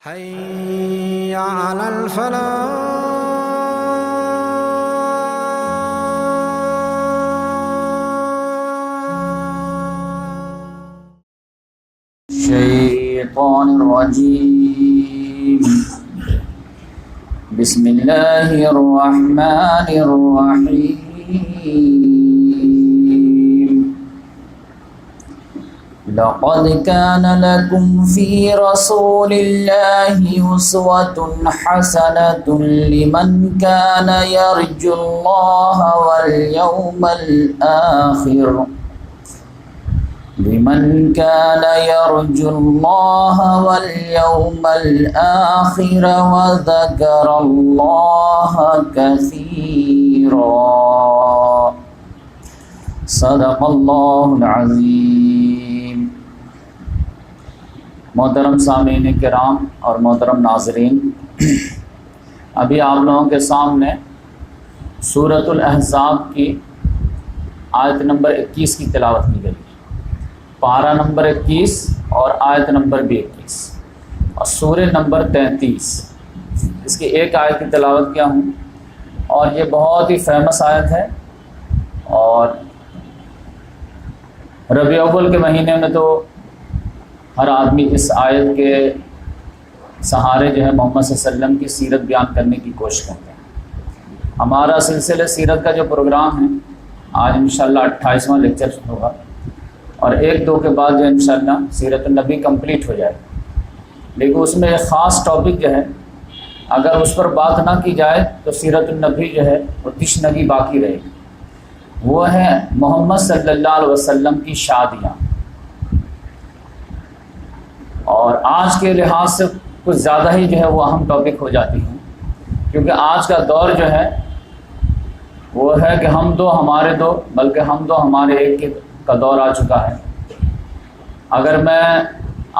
حي على الفلاح. الشيطان الرجيم. بسم الله الرحمن الرحيم. لقد كان لكم في رسول الله أسوة حسنة لمن كان يرجو الله واليوم الآخر وذكر الله كثيرا. صدق الله العظيم. محترم سامعین کرام اور محترم ناظرین، ابھی آپ لوگوں کے سامنے سورۃ الاحزاب کی آیت نمبر 21 کی تلاوت کی گئی، پارہ نمبر 21 اور آیت نمبر بھی 21 اور سورہ نمبر 33. اس کی ایک آیت کی تلاوت کیا ہوں، اور یہ بہت ہی فیمس آیت ہے، اور ربیع الاول کے مہینے میں تو ہر آدمی اس آیت کے سہارے جو ہے محمد صلی اللہ علیہ وسلم کی سیرت بیان کرنے کی کوشش کرتے ہیں. ہمارا سلسلہ سیرت کا جو پروگرام ہے آج انشاءاللہ 28واں لیکچر ہوگا، اور 1-2 کے بعد جو انشاءاللہ سیرت النبی کمپلیٹ ہو جائے گا. لیکن اس میں ایک خاص ٹاپک جو ہے، اگر اس پر بات نہ کی جائے تو سیرت النبی جو ہے وہ تشنگی باقی رہے گی. وہ ہے محمد صلی اللہ علیہ وسلم کی شادیاں، اور آج کے لحاظ سے کچھ زیادہ ہی جو ہے وہ اہم ٹاپک ہو جاتی ہیں، کیونکہ آج کا دور جو ہے وہ ہے کہ ہم دو ہمارے دو، بلکہ ہم دو ہمارے ایک کا دور آ چکا ہے. اگر میں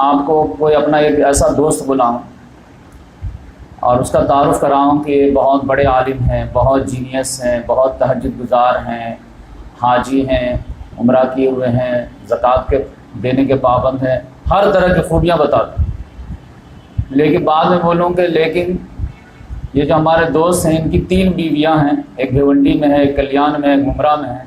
آپ کو کوئی اپنا ایک ایسا دوست بلاؤں اور اس کا تعارف کراؤں کہ بہت بڑے عالم ہیں، بہت جینیس ہیں، بہت تہجد گزار ہیں، حاجی ہیں، عمرہ کیے ہوئے ہیں، زکوٰۃ کے دینے کے پابند ہیں، ہر طرح کی خوبیاں بتا دوں، لیکن بعد میں بولوں کہ لیکن یہ جو ہمارے دوست ہیں ان کی 3 بیویاں ہیں، ایک بھیونڈی میں ہے، ایک کلیان میں ہے، ایک گمرہ میں ہے.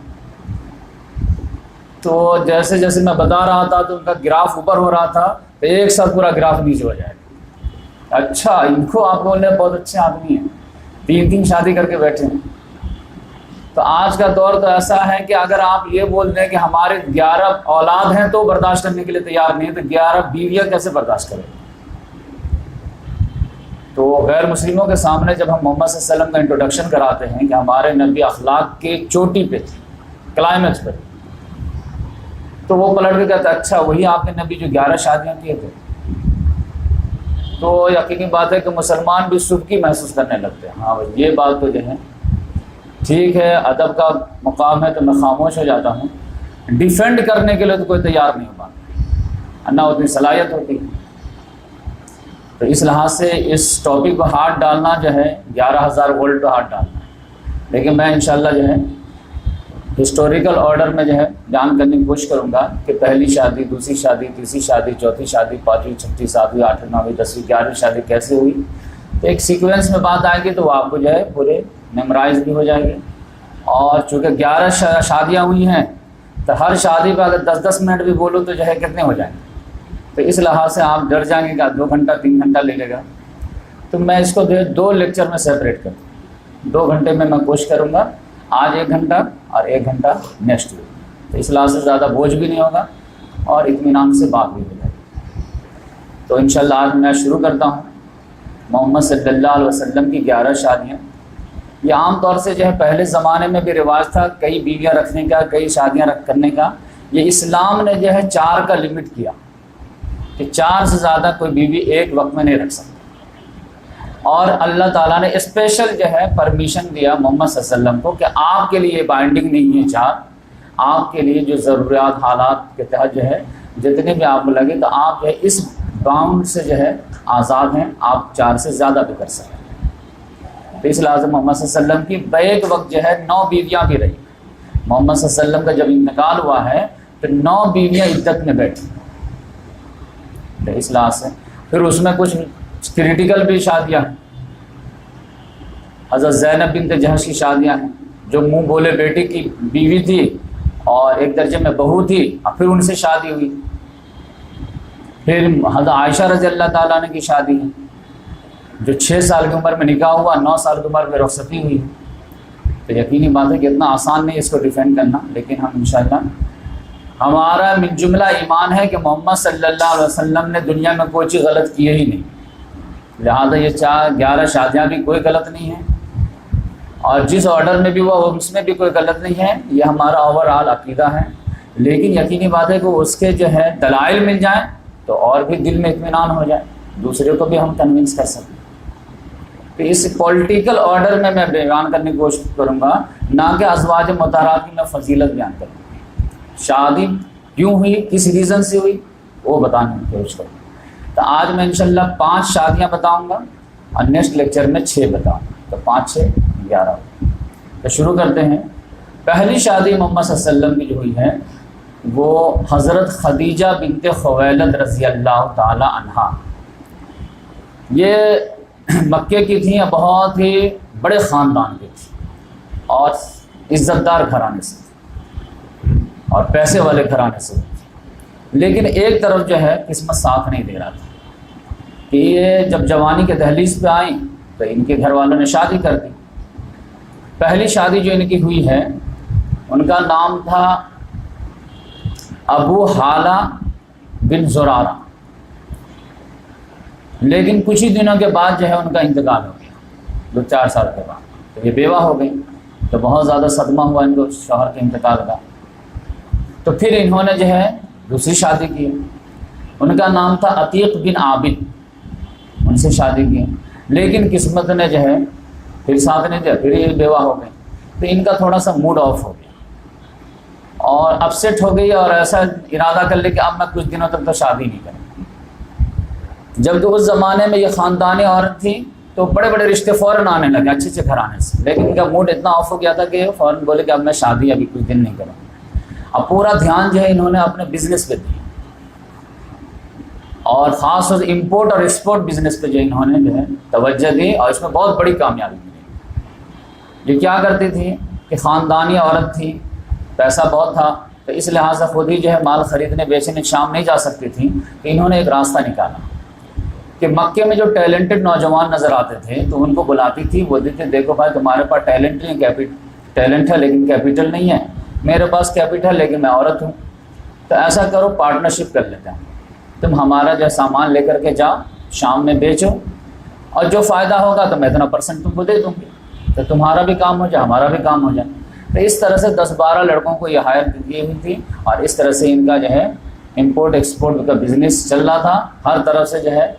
تو جیسے جیسے میں بتا رہا تھا تو ان کا گراف اوپر ہو رہا تھا، تو ایک ساتھ پورا گراف نیچے ہو جائے گا. اچھا، ان کو آپ بول رہے ہیں بہت اچھے آدمی ہیں، 3 شادی کر کے بیٹھے ہیں. تو آج کا دور تو ایسا ہے کہ اگر آپ یہ بول دیں کہ ہمارے 11 اولاد ہیں تو برداشت کرنے کے لیے تیار نہیں ہے، تو 11 بیویاں کیسے برداشت کریں؟ تو غیر مسلموں کے سامنے جب ہم محمد صلی اللہ علیہ وسلم کا انٹروڈکشن کراتے ہیں کہ ہمارے نبی اخلاق کے چوٹی پہ تھے، کلائمیکس پہ، تو وہ پلٹ کے کہتے ہیں اچھا وہی آپ کے نبی جو 11 شادیاں کیے تھے. تو یقینی بات ہے کہ مسلمان بھی سبکی محسوس کرنے لگتے ہیں. ہاں یہ بات تو جو ہے ٹھیک ہے، ادب کا مقام ہے تو میں خاموش ہو جاتا ہوں. ڈیفینڈ کرنے کے لیے تو کوئی تیار نہیں ہو پاتا، نہ اتنی صلاحیت ہوتی. تو اس لحاظ سے اس ٹاپک کو ہاتھ ڈالنا جو ہے 11,000 وولٹ پہ ہاتھ ڈالنا ہے. لیکن میں انشاءاللہ جو ہے ہسٹوریکل آرڈر میں جو ہے بیان کرنے کی کوشش کروں گا کہ پہلی شادی، دوسری شادی، تیسری شادی، چوتھی شادی، 5ویں، 6ٹھی، 7ویں، 8ویں، 9ویں، 10ویں، 11ویں شادی کیسے ہوئی. تو ایک سیکوینس میں بات آئے گی تو وہ آپ کو جو ہے پورے میمورائز بھی ہو جائے گی. اور چونکہ 11 شادیاں ہوئی ہیں تو ہر شادی پہ اگر 10-10 منٹ بھی بولو تو جو ہے کتنے ہو جائیں گے. تو اس لحاظ سے آپ ڈر جائیں گے کہ 2 گھنٹہ 3 گھنٹہ لے لے گا. تو میں اس کو 2 لیکچر میں سیپریٹ کروں. 2 گھنٹے میں کوشش کروں گا، آج 1 گھنٹہ اور 1 گھنٹہ نیکسٹ ویک. تو اس لحاظ سے زیادہ بوجھ بھی نہیں ہوگا اور اطمینان سے بات بھی ہو جائے گی. تو انشاءاللہ آج میں شروع کرتا ہوں محمد صلی اللہ علیہ وسلم کی 11 شادیاں. یہ عام طور سے جو ہے پہلے زمانے میں بھی رواج تھا کئی بیویاں رکھنے کا، کئی شادیاں کرنے کا. یہ اسلام نے جو ہے 4 کا لمٹ کیا کہ 4 سے زیادہ کوئی بیوی ایک وقت میں نہیں رکھ سکتی. اور اللہ تعالیٰ نے اسپیشل جو ہے پرمیشن دیا محمد صلی اللہ علیہ وسلم کو کہ آپ کے لیے بائنڈنگ نہیں ہے 4، آپ کے لیے جو ضروریات حالات کے تحت جو ہے جتنے بھی آپ کو لگے تو آپ جو ہے اس باؤنڈ سے جو ہے آزاد ہیں، آپ 4 سے زیادہ بھی کر سکتے ہیں. تو اس لحاظ سے محمد صلی اللہ علیہ وسلم کی بیک وقت جو ہے 9 بیویاں بھی رہی. محمد صلی اللہ علیہ وسلم کا جب انتقال ہوا ہے تو 9 بیویاں عدت میں بیٹھی. اس لحاظ سے پھر اس میں کچھ کریٹیکل بھی شادیاں ہیں، حضرت زینب بنت جہش کی شادیاں ہیں، جو منہ بولے بیٹی کی بیوی تھی اور ایک درجے میں بہو تھی، اور پھر ان سے شادی ہوئی۔ پھر حضرت عائشہ رضی اللہ تعالیٰ عنہ کی شادی ہے، جو 6 سال کی عمر میں نکاح ہوا، 9 سال کی عمر میں رخصتی ہوئی۔ تو یقینی بات ہے کہ اتنا آسان نہیں اس کو ڈیفینڈ کرنا، لیکن ہم انشاءاللہ، ہمارا من جملہ ایمان ہے کہ محمد صلی اللہ علیہ وسلم نے دنیا میں کوئی چیز غلط کی ہی نہیں، لہذا یہ 11 شادیاں بھی کوئی غلط نہیں ہیں، اور جس آرڈر میں بھی ہوا اس میں بھی کوئی غلط نہیں ہے، یہ ہمارا اوور آل عقیدہ ہے۔ لیکن یقینی بات ہے کہ اس کے جو ہے دلائل مل جائیں تو اور بھی دل میں اطمینان ہو جائے، دوسرے کو بھی ہم کنونس کر سکیں۔ تو اس پولیٹیکل آرڈر میں بیان کرنے کی کوشش کروں گا، نہ کہ ازواج مطہرات کی میں فضیلت بیان کروں گا۔ شادی کیوں ہوئی، کس ریزن سے ہوئی، وہ بتانے کی کوشش کروں گا۔ تو آج میں انشاءاللہ 5 شادیاں بتاؤں گا، اور نیکسٹ لیکچر میں 6 بتاؤں گا، تو 5 6 11۔ تو شروع کرتے ہیں۔ پہلی شادی محمد صلی اللہ علیہ وسلم کی جو ہوئی ہے وہ حضرت خدیجہ بنت خویلد رضی اللہ تعالی عنہا، یہ مکے کی تھیں، بہت ہی بڑے خاندان کی تھی اور عزت دار گھرانے سے تھی اور پیسے والے گھرانے سے تھی، لیکن ایک طرف جو ہے قسمت ساتھ نہیں دے رہا تھا کہ یہ جب جوانی کے دہلیز پہ آئیں تو ان کے گھر والوں نے شادی کر دی۔ پہلی شادی جو ان کی ہوئی ہے ان کا نام تھا ابو حالہ بن زرارہ، لیکن کچھ ہی دنوں کے بعد جو ہے ان کا انتقال ہو گیا، 2-4 سال کے بعد۔ تو یہ بیوہ ہو گئی، تو بہت زیادہ صدمہ ہوا ان کو شوہر کے انتقال کا۔ تو پھر انہوں نے جو ہے دوسری شادی کی، ان کا نام تھا عتیق بن عابد، ان سے شادی کی، لیکن قسمت نے جو ہے پھر ساتھ نہیں دیا، پھر یہ بیوہ ہو گئی۔ تو ان کا تھوڑا سا موڈ آف ہو گیا اور اپسیٹ ہو گئی، اور ایسا ارادہ کر لے کہ اب میں کچھ دنوں تک تو شادی نہیں کروں۔ جبکہ اس زمانے میں یہ خاندانی عورت تھی تو بڑے بڑے رشتے فوراً آنے لگے اچھے اچھے گھرانے سے، لیکن ان کا موڈ اتنا آف ہو گیا تھا کہ فوراً بولے کہ اب میں شادی ابھی کچھ دن نہیں کروں۔ اب پورا دھیان جو ہے انہوں نے اپنے بزنس پہ دیا، اور خاص طور سے امپورٹ اور ایکسپورٹ بزنس پہ جو انہوں نے جو ہے توجہ دی، اور اس میں بہت بڑی کامیابی ملی۔ یہ کیا کرتی تھی کہ خاندانی عورت تھی، پیسہ بہت تھا، تو اس لحاظ سے خود ہی جو ہے مال خریدنے بیچنے شام نہیں جا سکتی تھی، تو انہوں نے ایک راستہ نکالا کہ مکے میں جو ٹیلنٹڈ نوجوان نظر آتے تھے تو ان کو بلاتی تھی، بولتی تھی دیکھو بھائی تمہارے پاس ٹیلنٹ ہے لیکن کیپٹل نہیں ہے، میرے پاس کیپٹل لیکن میں عورت ہوں، تو ایسا کرو پارٹنرشپ کر لیتے ہیں، تم ہمارا جو سامان لے کر کے جاؤ، شام میں بیچو، اور جو فائدہ ہوگا تو میں اتنا پرسنٹ تم کو دے دوں گی، تو تمہارا بھی کام ہو جائے ہمارا بھی کام ہو جائے۔ تو اس طرح سے 10-12 لڑکوں کو یہ ہائر کی ہوئی تھی، اور اس طرح سے ان کا جو ہے امپورٹ ایکسپورٹ کا بزنس چل رہا تھا، ہر طرف سے جو ہے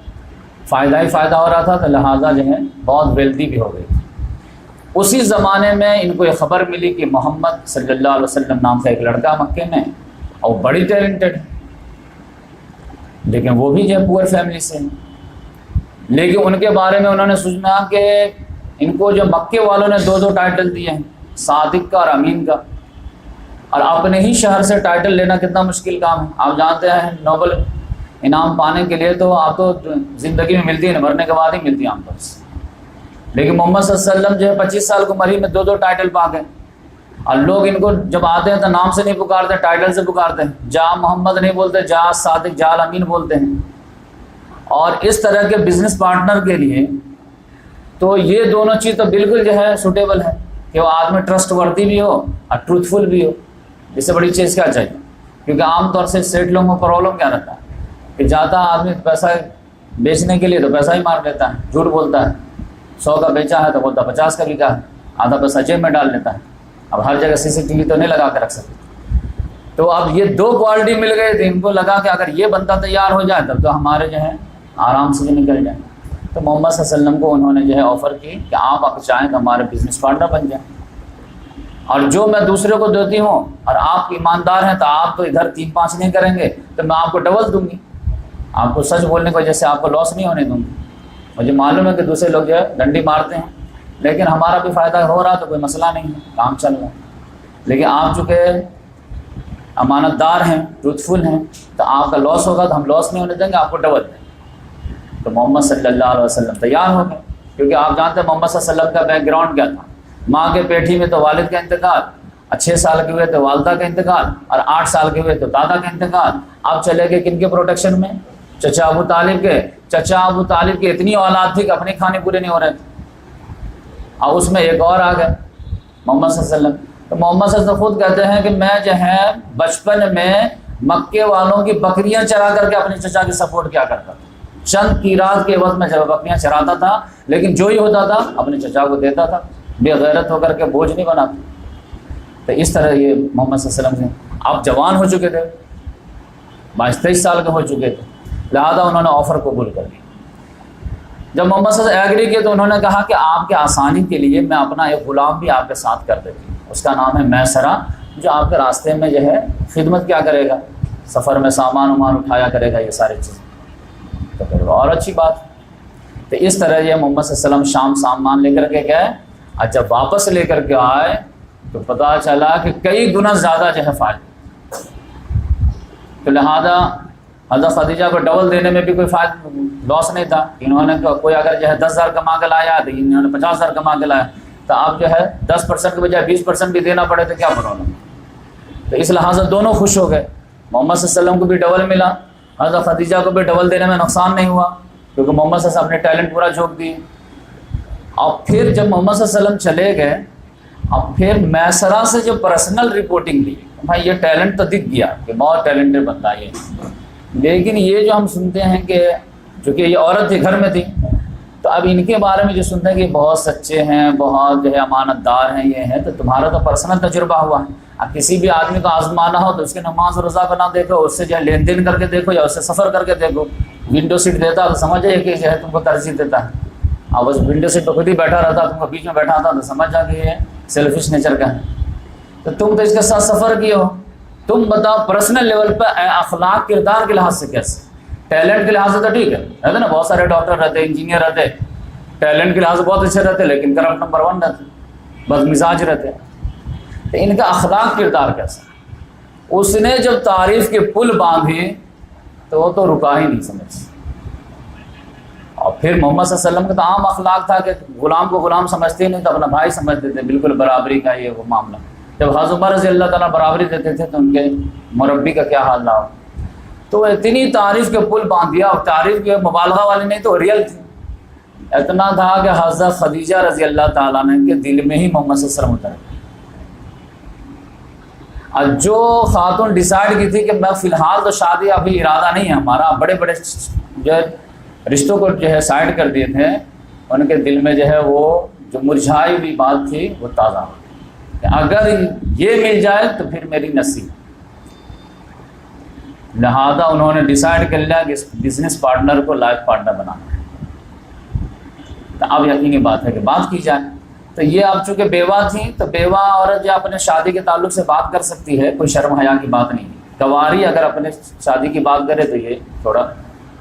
فائدہ ہی فائدہ ہو رہا تھا، تو لہٰذا جو ہے بہت ویلدی بھی ہو گئی تھی۔ اسی زمانے میں ان کو یہ خبر ملی کہ محمد صلی اللہ علیہ وسلم نام کا ایک لڑکا مکے میں، اور بڑی ٹیلنٹڈ ہے، لیکن وہ بھی جو ہے پور فیملی سے ہیں، لیکن ان کے بارے میں انہوں نے سوچنا کہ ان کو جو مکے والوں نے 2 ٹائٹل دیے ہیں، صادق کا اور امین کا، اور اپنے ہی شہر سے ٹائٹل لینا کتنا مشکل کام ہے۔ آپ جانتے ہیں نوبل انعام پانے کے لیے تو آپ تو زندگی میں ملتی ہے، مرنے کے بعد ہی ملتی ہے عام طور سے، لیکن محمد صلی اللہ علیہ وسلم جو ہے 25 سال کی عمر ہی میں 2 ٹائٹل پا گئے، اور لوگ ان کو جب آتے ہیں تو نام سے نہیں پکارتے، ٹائٹل سے پکارتے ہیں، جا محمد نہیں بولتے، جا صادق، جا امین بولتے ہیں۔ اور اس طرح کے بزنس پارٹنر کے لیے تو یہ دونوں چیز تو بالکل جو ہے سوٹیبل ہے کہ وہ آدمی ٹرسٹ ورتھی بھی ہو اور ٹروتھ فل بھی ہو، اس سے بڑی چیز کیا چاہیے؟ کیونکہ عام طور سے سیٹ لوگوں کو پرابلم کیا رہتا ہے کہ جاتا آدمی پیسہ بیچنے کے لیے تو پیسہ ہی مار لیتا ہے، جھوٹ بولتا ہے، 100 کا بیچا ہے تو بولتا 50 کا بکا ہے، آدھا پیسہ جیب میں ڈال لیتا ہے۔ اب ہر جگہ CCTV تو نہیں لگا کے رکھ سکتے، تو اب یہ 2 کوالٹی مل گئے تو ان کو لگا کہ اگر یہ بندہ تیار ہو جائے تب تو ہمارے جو ہے آرام سے جو نکل جائیں۔ تو محمد صلی اللہ علیہ وسلم کو انہوں نے جو ہے آفر کی کہ آپ اگر چاہیں تو ہمارے بزنس پارٹنر بن جائیں، اور جو میں دوسرے کو دیتی ہوں اور آپ ایماندار ہیں تو آپ تو ادھر 3-5 نہیں کریں گے تو میں آپ کو ڈبل دوں گی، آپ کو سچ بولنے کی وجہ سے آپ کو لاس نہیں ہونے دوں گی۔ مجھے معلوم ہے کہ دوسرے لوگ جو ہے ڈنڈی مارتے ہیں، لیکن ہمارا بھی فائدہ ہو رہا تو کوئی مسئلہ نہیں ہے، کام چل رہا ہے، لیکن آپ چونکہ امانت دار ہیں، ٹروتھ فل ہیں، تو آپ کا لاس ہوگا تو ہم لاس نہیں ہونے دیں گے، آپ کو ڈبل دیں گے۔ تو محمد صلی اللہ علیہ وسلم تیار ہو گئے، کیونکہ آپ جانتے ہیں محمد صلی اللہ علیہ وسلم کا بیک گراؤنڈ کیا تھا. ماں کے پیٹھی میں تو والد کا انتقال، 6 سال کے ہوئے تو والدہ کا انتقال، اور 8 سال کے ہوئے تو دادا کا انتقال. آپ چلے گئے کن کے پروٹیکشن میں؟ چچا ابو طالب کے. چچا ابو طالب کی اتنی اولاد تھی کہ اپنے کھانے پورے نہیں ہو رہے تھے، اب اس میں ایک اور آ گئے محمد صلی اللہ علیہ وسلم. تو محمد صلی اللہ علیہ وسلم خود کہتے ہیں کہ میں جو ہے بچپن میں مکے والوں کی بکریاں چرا کر کے اپنے چچا کی سپورٹ کیا کرتا تھا. چند کی رات کے وقت میں جب بکریاں چراتا تھا، لیکن جو ہی ہوتا تھا اپنے چچا کو دیتا تھا، بے غیرت ہو کر کے بوجھ نہیں بناتا. تو اس طرح یہ محمد صلی اللہ علیہ وسلم سے آپ جوان ہو چکے تھے، 22-23 سال کے ہو چکے تھے، لہذا انہوں نے آفر قبول کر لیا. جب محمد صلی اللہ علیہ وسلم ایگری کیے تو انہوں نے کہا کہ آپ کے آسانی کے لیے میں اپنا ایک غلام بھی آپ کے ساتھ کر دیتی ہوں، اس کا نام ہے میسرہ، جو آپ کے راستے میں جو ہے خدمت کیا کرے گا، سفر میں سامان وامان اٹھایا کرے گا، یہ ساری چیزیں. تو پھر اور اچھی بات. تو اس طرح یہ محمد صلی اللہ علیہ وسلم شام سامان لے کر کے گئے، اور جب واپس لے کر کے آئے تو پتہ چلا کہ کئی گنا زیادہ جو ہے فائدہ. تو لہذا حضرت خدیجہ کو ڈبل دینے میں بھی کوئی فائدہ لاس نہیں تھا. انہوں نے کوئی اگر جو ہے 10,000 کما کے لایا تو انہوں نے 50,000 کما کے لایا، تو آپ جو ہے 10% کے بجائے 20% بھی دینا پڑے تو کیا پرابلم. تو اس لحاظ سے دونوں خوش ہو گئے، محمد صلی اللہ علیہ وسلم کو بھی ڈبل ملا، حضرت خدیجہ کو بھی ڈبل دینے میں نقصان نہیں ہوا، کیونکہ محمد صلی اللہ علیہ وسلم اپنے ٹیلنٹ پورا جھونک دیے. اور پھر جب محمد صلی اللہ علیہ وسلم چلے گئے، اب پھر میسرہ سے جو پرسنل رپورٹنگ لی، بھائی یہ ٹیلنٹ تو دکھ گیا کہ بہت ٹیلنٹڈ بندہ یہ، لیکن یہ جو ہم سنتے ہیں کہ چونکہ یہ عورت تھی، گھر میں تھی، تو اب ان کے بارے میں جو سنتے ہیں کہ بہت سچے ہیں، بہت جو ہے امانت دار ہیں، یہ ہیں، تو تمہارا تو پرسنل تجربہ ہوا ہے. اب کسی بھی آدمی کو آزمانا ہو تو اس کے نماز روزہ کو نہ دیکھو، اس سے جو ہے لین دین کر کے دیکھو، یا اس سے سفر کر کے دیکھو. ونڈو سیٹ دیتا تو سمجھ جائے کہ جو ہے تم کو ترجیح دیتا ہے، اب اس ونڈو سیٹ پہ خود ہی بیٹھا رہتا، تم کو بیچ میں بیٹھا تھا تو سمجھ جا کہ یہ سیلفش نیچر کا ہے. تو تم تو اس کے ساتھ سفر کیے ہو، تم بتاؤ پرسنل لیول پہ اخلاق کردار کے لحاظ سے کیسے. ٹیلنٹ کے لحاظ سے تو ٹھیک ہے نا، بہت سارے ڈاکٹر رہتے، انجینئر رہتے، ٹیلنٹ کے لحاظ سے بہت اچھے رہتے، لیکن کرپٹ نمبر 1 رہتے، بد مزاج رہتے. تو ان کا اخلاق کردار کیسا. اس نے جب تعریف کے پل باندھے تو وہ تو رکا ہی نہیں سمجھ. اور پھر محمد صلی اللہ علیہ وسلم کا تو عام اخلاق تھا کہ غلام کو غلام سمجھتے نہیں، تو اپنا بھائی سمجھتے تھے، بالکل برابری کا یہ وہ معاملہ. جب حضرت عمر رضی اللہ تعالیٰ برابری دیتے تھے تو ان کے مربی کا کیا حال رہا. تو اتنی تعریف کے پل باندھ دیا، اور تعریف کے مبالغہ والی نہیں تو ریئل تھی. اتنا تھا کہ حضرت خدیجہ رضی اللہ تعالیٰ عنہ کے دل میں ہی محمد صلی اللہ علیہ وسلم اتر. اور جو خاتون ڈیسائیڈ کی تھی کہ میں فی الحال تو شادی ابھی ارادہ نہیں ہے ہمارا، بڑے بڑے جو رشتوں کو جو ہے سائڈ کر دیے تھے، ان کے دل میں جو ہے وہ جو مرجھائی ہوئی بات تھی وہ تازہ ہو کہ اگر یہ مل جائے تو پھر میری نصیب. لہذا انہوں نے ڈیسائیڈ کر لیا کہ اس بزنس پارٹنر کو لائف پارٹنر بنانا ہے. تو اب یقینی بات ہے کہ بات کی جائے. تو یہ اب چونکہ بیوہ تھیں تو بیوہ عورت جو اپنے شادی کے تعلق سے بات کر سکتی ہے، کوئی شرم حیا کی بات نہیں. کنواری اگر اپنے شادی کی بات کرے تو یہ تھوڑا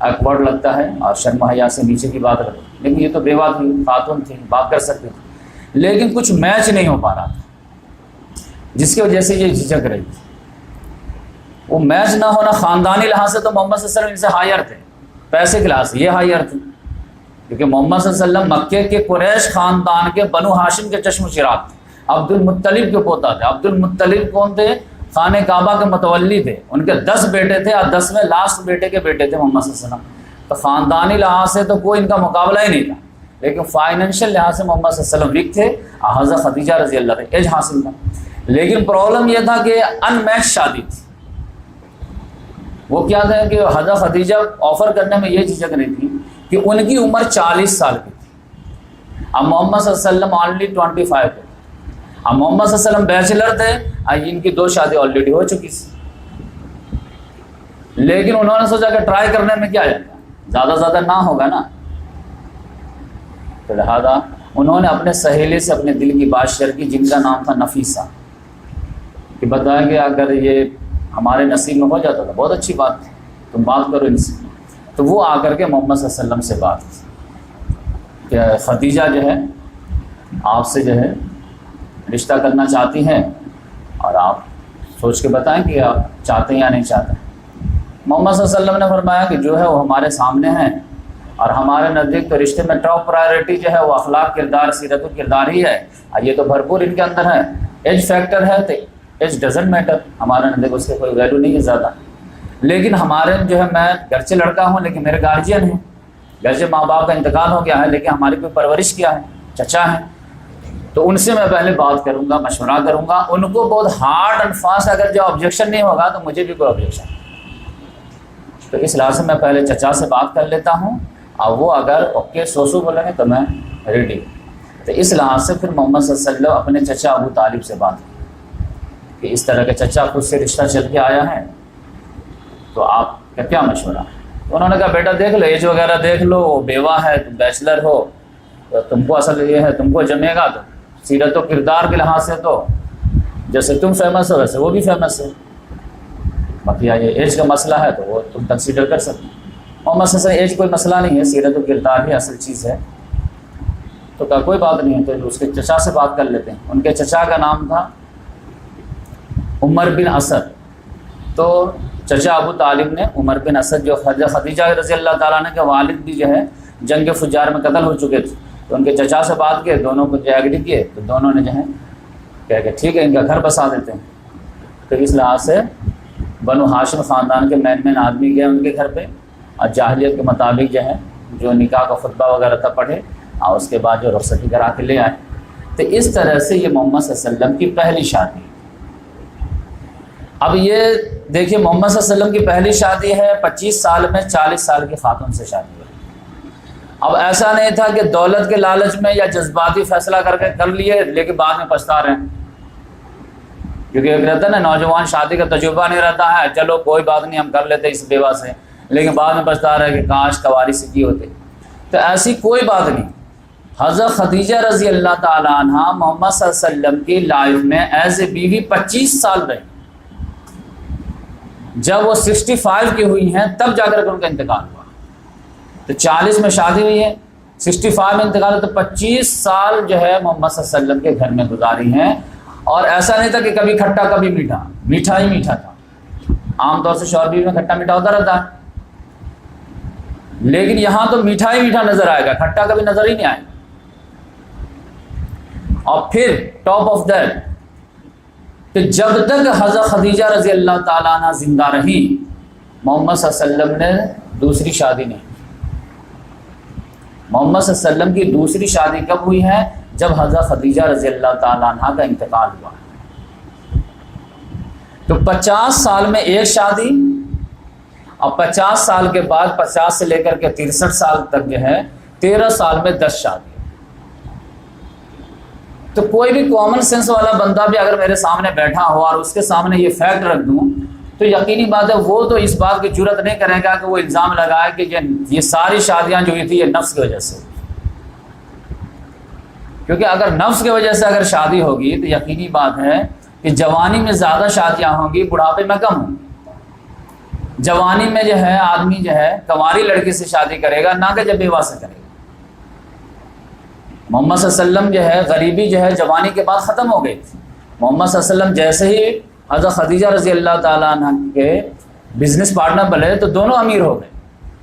ایکورڈ لگتا ہے اور شرم حیا سے نیچے کی بات کرتے. لیکن یہ تو بیوہ تھی، خاتون تھی، بات کر سکتی تھی، لیکن کچھ میچ نہیں ہو پا رہا تھا جس کی وجہ سے یہ جھجک رہی تھی. وہ میچ نہ ہونا خاندانی لحاظ سے تو محمد صلی اللہ علیہ وسلم سے ہائر تھے، پیسے کے لحاظ سے یہ ہائر تھے، کیونکہ محمد صلی اللہ علیہ وسلم مکے کے قریش خاندان کے بنو ہاشم کے چشم و چراغ تھے، عبد المطلب کے پوتا تھے. عبد المطلب کون تھے؟ خانہ کعبہ کے متولی تھے. ان کے 10 بیٹے تھے اور 10ویں لاسٹ بیٹے کے بیٹے تھے محمد صلی اللہ علیہ وسلم. تو خاندانی لحاظ سے تو کوئی ان کا مقابلہ ہی نہیں تھا، لیکن فائنینشیل لحاظ سے محمد صلی اللہ علیہ وسلم ویک تھے. حضرت خدیجہ رضی اللہ عنہا ایج حاصل تھا، لیکن پرابلم یہ تھا کہ ان میچ شادی تھی. وہ کیا تھا کہ حضرت خدیجہ آفر کرنے میں یہ جھجک رہی تھی کہ ان کی عمر 40 سال کی تھی، اب محمد صلی اللہ علیہ وسلم آلریڈی 25 تھے. اب محمد صلی اللہ علیہ وسلم بیچلر تھے، ان کی 2 شادی آلریڈی ہو چکی تھی. لیکن انہوں نے سوچا کہ ٹرائی کرنے میں کیا جاتا، زیادہ زیادہ نہ ہوگا نا. تو لہذا انہوں نے اپنے سہیلے سے اپنے دل کی بات شیئر کی، جن کا نام تھا نفیسہ، کہ بتایا کہ اگر یہ ہمارے نصیب میں ہو جاتا تھا بہت اچھی بات تھی، تم بات کرو ان سے. تو وہ آ کر کے محمد صلی اللہ علیہ وسلم سے بات کی کہ خدیجہ جو ہے آپ سے جو ہے رشتہ کرنا چاہتی ہیں، اور آپ سوچ کے بتائیں کہ آپ چاہتے ہیں یا نہیں چاہتے. محمد صلی اللہ علیہ وسلم نے فرمایا کہ جو ہے وہ ہمارے سامنے ہیں، اور ہمارے نزدیک تو رشتے میں ٹاپ پرائرٹی جو ہے وہ اخلاق، کردار، سیرت و کردار ہی ہے. یہ تو بھرپور ان کے اندر ہے. ایج فیکٹر ہے تو ایج ڈزنٹ میٹر، ہمارے نزدیک اس کے کوئی ویلیو نہیں ہے زیادہ. لیکن ہمارے جو ہے، میں گرچہ لڑکا ہوں لیکن میرے گارجین ہیں، گرچہ ماں باپ کا انتقال ہو گیا ہے لیکن ہماری کوئی پرورش کیا ہے، چچا ہیں، تو ان سے میں پہلے بات کروں گا، مشورہ کروں گا. ان کو بہت ہارڈ اینڈ فاسٹ اگر جو آبجیکشن نہیں ہوگا تو مجھے بھی کوئی آبجیکشن نہیں. تو اس لحاظ سے میں پہلے چچا سے بات کر لیتا ہوں، اور وہ اگر اوکے سوسو بولیں گے تو میں ریڈی. تو اس لحاظ سے پھر محمد صلی اللہ علیہ وسلم اپنے چچا ابو طالب سے بات کی کہ اس طرح کے چچا خود سے رشتہ چل کے آیا ہے، تو آپ کا کیا مشورہ ہے؟ تو انہوں نے کہا بیٹا دیکھ لو، ایج وغیرہ دیکھ لو، بیوہ ہے، تم بیچلر ہو، تو تم کو اصل یہ ہے تم کو جمے گا تو سیرت و کردار کے لحاظ سے تو جیسے تم فیمس ہو ویسے وہ بھی فیمس ہے. باقی یہ ایج کا مسئلہ ہے تو وہ تم کنسیڈر کر سکتے. محمد صلی اللہ علیہ وسلم ایج کوئی مسئلہ نہیں ہے، سیرت و کردار ہی اصل چیز ہے. تو کہا کوئی بات نہیں ہے، تو اس کے چچا سے بات کر لیتے ہیں. ان کے چچا کا نام تھا عمر بن اسد. تو چچا ابو طالب نے عمر بن اسد جو خدیجہ رضی اللہ تعالیٰ عنہ کے والد بھی جو ہے جنگ فجار میں قتل ہو چکے تھے، تو ان کے چچا سے بات کیے، دونوں کو جو ایگری کیے، تو دونوں نے جو ہے کہا کہ ٹھیک ہے ان کا گھر بسا دیتے ہیں. تو اس لحاظ سے بنو ہاشم خاندان کے مین آدمی گئے ان کے گھر پہ، اور جاہلیت کے مطابق جو ہے جو نکاح کا خطبہ وغیرہ تھا پڑھے، اور اس کے بعد جو رخصتی کرا کے لے آئے. تو اس طرح سے یہ محمد صلی اللہ علیہ وسلم کی پہلی شادی. اب یہ دیکھیے محمد صلی اللہ علیہ وسلم کی پہلی شادی ہے، 25 سال میں 40 سال کی خاتون سے شادی ہے. اب ایسا نہیں تھا کہ دولت کے لالچ میں یا جذباتی فیصلہ کر لیے لیکن بعد میں پچھتا رہے ہیں. کیونکہ ایک رہتا ہے نا نوجوان شادی کا تجربہ نہیں رہتا ہے، چلو کوئی بات نہیں ہم کر لیتے اس بیوہ سے، لیکن بعد میں پچھتا رہے کہ کاش کواری سے کی ہوتے. تو ایسی کوئی بات نہیں. حضرت خدیجہ رضی اللہ تعالیٰ عنہ محمد صلی اللہ علیہ وسلم کی لائف میں ایز اے بیوی 25 سال رہی. جب وہ 65 کی ہوئی ہیں تب جا کر ان کا انتقال ہوا. تو 40 میں شادی ہوئی ہے، 65 میں انتقال ہوا، تو 25 سال جو ہے محمد صلی اللہ علیہ وسلم کے گھر میں گزاری ہیں. اور ایسا نہیں تھا کہ کبھی کھٹا کبھی میٹھا، میٹھا ہی میٹھا تھا. عام طور سے شوہر بیوی میں کھٹا میٹھا ہوتا رہتا ہے، لیکن یہاں تو میٹھا ہی میٹھا نظر آئے گا، کھٹا کبھی نظر ہی نہیں آئے گا. اور پھر ٹاپ آف دیٹ کہ جب تک حضرت خدیجہ رضی اللہ تعالیٰ عنہ زندہ رہی محمد صلی اللہ علیہ وسلم نے دوسری شادی نہیں. محمد صلی اللہ علیہ وسلم کی دوسری شادی کب ہوئی ہے؟ جب حضرت خدیجہ رضی اللہ تعالیٰ عنہ کا انتقال ہوا. تو 50 سال میں ایک شادی، اور 50 سال کے بعد 50 سے لے کر کے 63 سال تک جو ہے 13 سال میں 10 شادی. تو کوئی بھی کامن سینس والا بندہ بھی اگر میرے سامنے بیٹھا ہو اور اس کے سامنے یہ فیکٹ رکھ دوں تو یقینی بات ہے وہ تو اس بات کی جرت نہیں کرے گا کہ وہ الزام لگائے کہ یہ ساری شادیاں جو ہوئی تھی یہ نفس کی وجہ سے. کیونکہ اگر نفس کی وجہ سے اگر شادی ہوگی تو یقینی بات ہے کہ جوانی میں زیادہ شادیاں ہوں گی، بڑھاپے میں کم ہوں. جوانی میں جو ہے آدمی جو ہے کنواری لڑکی سے شادی کرے گا، نہ کہ جب بیوہ سے کرے گا. محمد صلی اللہ علیہ وسلم جو ہے غریبی جو ہے جوانی کے بعد ختم ہو گئی تھی. محمد صلی اللہ علیہ وسلم جیسے ہی حضرت خدیجہ رضی اللہ تعالیٰ عنہ کے بزنس پارٹنر بنے تو دونوں امیر ہو گئے.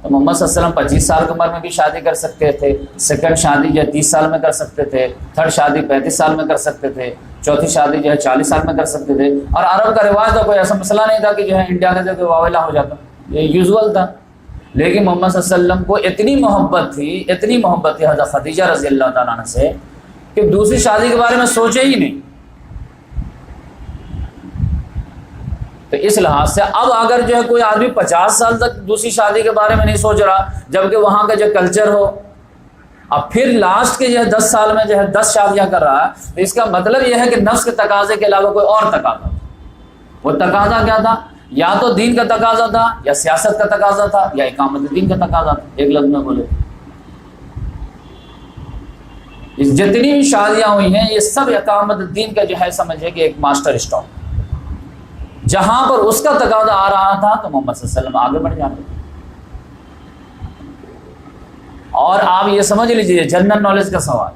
تو محمد صلی اللہ علیہ وسلم 25 سال کی عمر میں بھی شادی کر سکتے تھے، سیکنڈ شادی جو ہے 30 سال میں کر سکتے تھے، تھرڈ شادی 35 سال میں کر سکتے تھے، چوتھی شادی جو ہے 40 سال میں کر سکتے تھے. اور عرب کا رواج تو کوئی ایسا مسئلہ نہیں تھا کہ جو ہے انڈیا کا جو واویلا ہو جاتا، یہ یوزول تھا. لیکن محمد صلی اللہ علیہ وسلم کو اتنی محبت تھی حضرت خدیجہ رضی اللہ تعالیٰ عنہ سے کہ دوسری شادی کے بارے میں سوچے ہی نہیں. تو اس لحاظ سے اب اگر جو ہے کوئی آدمی 50 سال تک دوسری شادی کے بارے میں نہیں سوچ رہا جبکہ وہاں کا جو کلچر ہو، اب پھر لاسٹ کے جو ہے 10 سال میں جو ہے 10 شادیاں کر رہا ہے، تو اس کا مطلب یہ ہے کہ نفس کے تقاضے کے علاوہ کوئی اور تقاضا تھا. وہ تقاضا کیا تھا؟ یا تو دین کا تقاضا تھا، یا سیاست کا تقاضا تھا، یا اقامت دین کا تقاضا تھا. ایک لفظ میں بولے جتنی بھی شادیاں ہوئی ہیں یہ سب اقامت دین کا جو ہے سمجھے کہ ایک ماسٹر اسٹاک. جہاں پر اس کا تقاضا آ رہا تھا تو محمد صلی اللہ علیہ وسلم آگے بڑھ جاتے. اور آپ یہ سمجھ لیجیے جنرل نالج کا سوال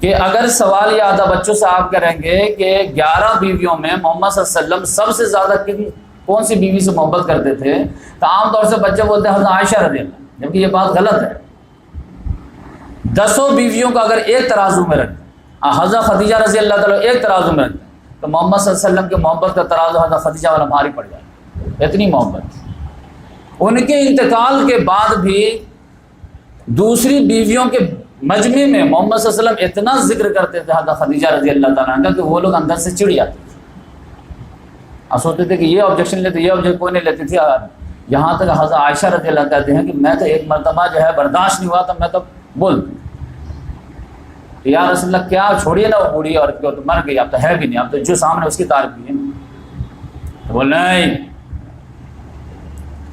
کہ اگر سوال یہ آدھا بچوں سے آپ کریں گے کہ 11 بیویوں میں محمد صلی اللہ علیہ وسلم سب سے زیادہ کون سی بیوی سے محبت کرتے تھے؟ تو عام طور سے بچے بولتے ہیں حضرت عائشہ رضی اللہ، جبکہ یہ بات غلط ہے۔ 10 بیویوں کو اگر ایک ترازو میں رکھ دیں، حضرت خدیجہ رضی اللہ تعالیٰ ایک ترازو میں رکھ دیں، تو محمد صلی اللہ علیہ وسلم کے محبت کا ترازو حضرت خدیجہ والا بھاری پڑ جائے، اتنی محبت۔ ان کے انتقال کے بعد بھی دوسری بیویوں کے مجمع میں محمد صلی اللہ علیہ وسلم اتنا ذکر کرتے تھے حضرت خدیجہ رضی اللہ تعالیٰ عنہ کا کہ وہ لوگ اندر سے چڑ جاتے تھے، آپ سوچتے تھے کہ یہ آبجیکشن لیتے، یہ آبجیکٹ کوئی نہیں لیتی تھی۔ یہاں تک حضرت عائشہ رضی اللہ کہتے ہیں کہ میں تو ایک مرتبہ جو ہے برداشت نہیں ہوا تو میں تو بول کہ یا رسول اللہ کیا، چھوڑیے نا وہ بوڑھی عورت کو، تو مر گئی، اب تو ہے بھی نہیں، اب تو جو سامنے اس کی تعریف بھی ہے۔ تو بول نہیں،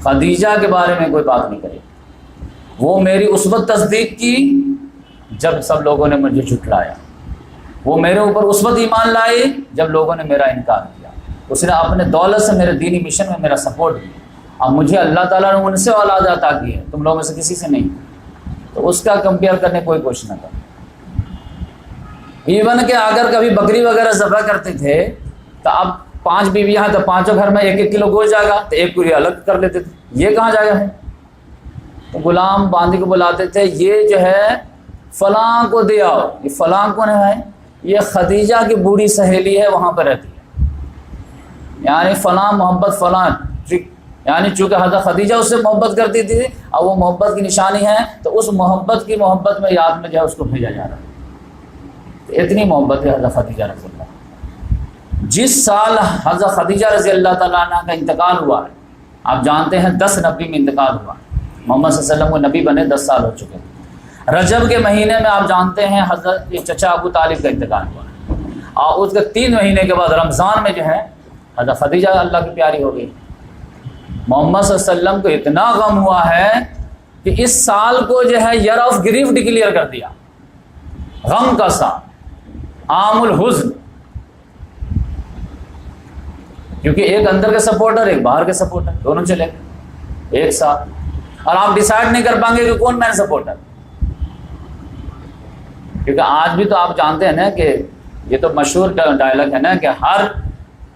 خدیجہ کے بارے میں کوئی بات نہیں کرے، وہ میری اس وقت تصدیق کی جب سب لوگوں نے مجھے جھٹلایا، وہ میرے اوپر اس وقت ایمان لائی جب لوگوں نے میرا انکار کیا، اس نے اپنے دولت سے میرے دینی مشن میں میرا سپورٹ کیا، اب مجھے اللہ تعالیٰ نے ان سے اولاد عطا کی ہے، تم لوگوں میں سے کسی سے نہیں، تو اس کا کمپیئر کرنے کوئی کوشش نہ کرو۔ ایون کہ اگر کبھی بکری وغیرہ ذبح کرتے تھے تو اب 5 بیویاں ہیں تو 5 گھر میں 1-1 کلو گوشت جائے گا، تو ایک پوری الگ کر لیتے تھے، یہ کہاں جائے گا ہے؟ تو غلام باندھی کو بلاتے تھے، یہ جو ہے فلاں کو دے آؤ، یہ فلاں کون ہے؟ یہ خدیجہ کی بوڑھی سہیلی ہے، وہاں پہ رہتی ہے، یعنی فلاں محبت فلاں، یعنی چونکہ حضرت خدیجہ اس سے محبت کرتی تھی اور وہ محبت کی نشانی ہے، تو اس محبت کی محبت میں یاد میں جو ہے اس کو بھیجا جا رہا ہے۔ اتنی محبت ہے حضرت خدیجہ رضی اللہ۔ جس سال حضرت خدیجہ رضی اللہ تعالیٰ عنہ کا انتقال ہوا ہے، آپ جانتے ہیں 10 نبی میں انتقال ہوا، محمد صلی اللہ علیہ وسلم کو نبی بنے 10 سال ہو چکے ہیں۔ رجب کے مہینے میں آپ جانتے ہیں حضرت چچا ابو طالب کا انتقال ہوا ہے، اور اس کے 3 مہینے کے بعد رمضان میں جو ہے حضرت خدیجہ اللہ کی پیاری ہو گئی۔ محمد صلی اللہ علیہ وسلم کو اتنا غم ہوا ہے کہ اس سال کو جو ہے ایئر آف گریف ڈکلیئر کر دیا، غم کا سال، عام الحزن، کیونکہ ایک اندر کے سپورٹر ایک باہر کے سپورٹر، دونوں چلے گئے ایک ساتھ، اور آپ ڈیسائیڈ نہیں کر پائیں گے کہ کون مین سپورٹر، کیونکہ آج بھی تو آپ جانتے ہیں نا کہ یہ تو مشہور ڈائلاگ ہے نا کہ ہر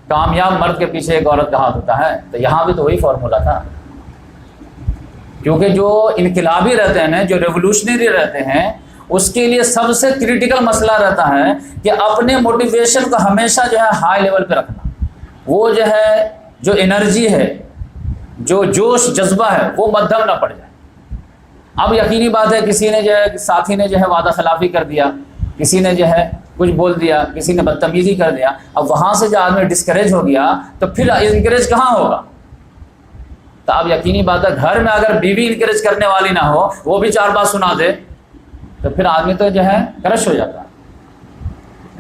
کامیاب مرد کے پیچھے ایک عورت کا ہاتھ ہوتا ہے، تو یہاں بھی تو وہی فارمولا تھا، کیونکہ جو انقلابی رہتے ہیں، جو ریولوشنری رہتے ہیں، اس کے لیے سب سے کریٹیکل مسئلہ رہتا ہے کہ اپنے موٹیویشن کو ہمیشہ جو ہے ہائی لیول پہ رکھنا، وہ جو ہے جو انرجی ہے، جو جوش جذبہ ہے، وہ مدھم نہ پڑ جائے۔ اب یقینی بات ہے کسی نے جو ہے ساتھی نے جو ہے وعدہ خلافی کر دیا، کسی نے جو ہے کچھ بول دیا، کسی نے بدتمیزی کر دیا، اب وہاں سے جو آدمی ڈسکریج ہو گیا تو پھر انکریج کہاں ہوگا؟ تو اب یقینی بات ہے گھر میں اگر بیوی انکریج کرنے والی نہ ہو، وہ بھی 4 بات سنا دے، تو پھر آدمی تو جو ہے کرش ہو جاتا ہے۔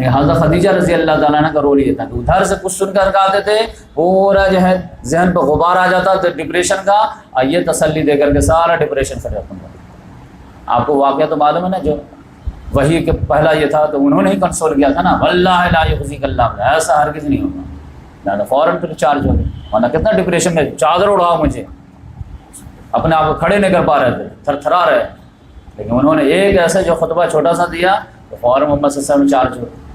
حضرت خدیجہ رضی اللہ تعالیٰ عنہ کا رول یہ تھا کہ ادھر سے کچھ سن کر آتے تھے، پورا جو ہے ذہن پہ غبار آ جاتا تو ڈپریشن کا، اور یہ تسلی دے کر کے سارا ڈپریشن ختم ہو جاتا۔ آپ کو واقعہ تو معلوم ہے نا، جو وہی کہ پہلا یہ تھا تو انہوں نے ہی کنسول کیا تھا نا، واللہ لا یخزیک اللہ، ایسا ہرگز نہیں ہوگا، نہ فوراً پھر چارج ہو گئے، ورنہ کتنا ڈپریشن میں چادر اڑاؤ مجھے، اپنے آپ کو کھڑے نہیں کر پا رہے تھے، تھر تھرا رہے، لیکن انہوں نے ایک ایسا جو خطبہ چھوٹا سا دیا تو فوراً محمد صلی اللہ علیہ وسلم چارج ہوئے۔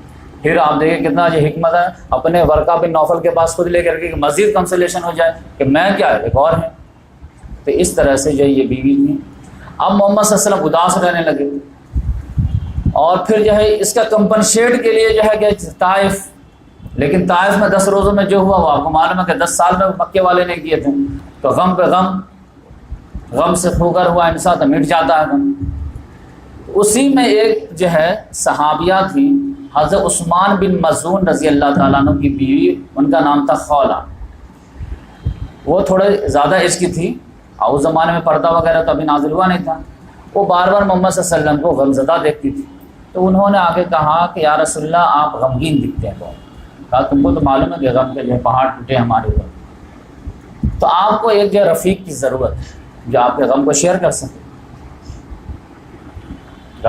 پھر آپ دیکھیں کتنا یہ حکمت ہے، اپنے ورقہ بن نوفل کے پاس خود لے کر کے مزید کنسلیشن ہو جائے کہ میں کیا ہے ایک اور ہے۔ تو اس طرح سے جو یہ بیوی تھی، اب محمد صلی اللہ علیہ وسلم اداس رہنے لگے، اور پھر جو ہے اس کا کمپنسیٹ کے لیے جو ہے کہ طائف، لیکن طائف میں 10 روزوں میں جو ہوا وہ آپ کو معلوم ہے کہ 10 سال میں مکے والے نے کیے تھے، تو غم پہ غم، غم سے خوگر ہوا انسان تو مٹ جاتا ہے غم۔ اسی میں ایک جو ہے صحابیہ تھی، حضرت عثمان بن مظعون رضی اللہ تعالیٰ عنہ کی بیوی، ان کا نام تھا خولہ، وہ تھوڑے زیادہ ایج کی تھی، اور اس زمانے میں پردہ وغیرہ تو ابھی نازل ہوا نہیں تھا، وہ بار بار محمد صلی اللہ علیہ وسلم کو غمزدہ دیکھتی تھی، تو انہوں نے آگے کہا کہ یا رسول اللہ آپ غمگین دکھتے ہیں بہت، کہا تم کو تو معلوم ہے کہ غم کے جو ہے پہاڑ ٹوٹے ہمارے اوپر، تو آپ کو ایک جو ہے رفیق کی ضرورت ہے جو آپ کے غم کو شیئر کر سکے۔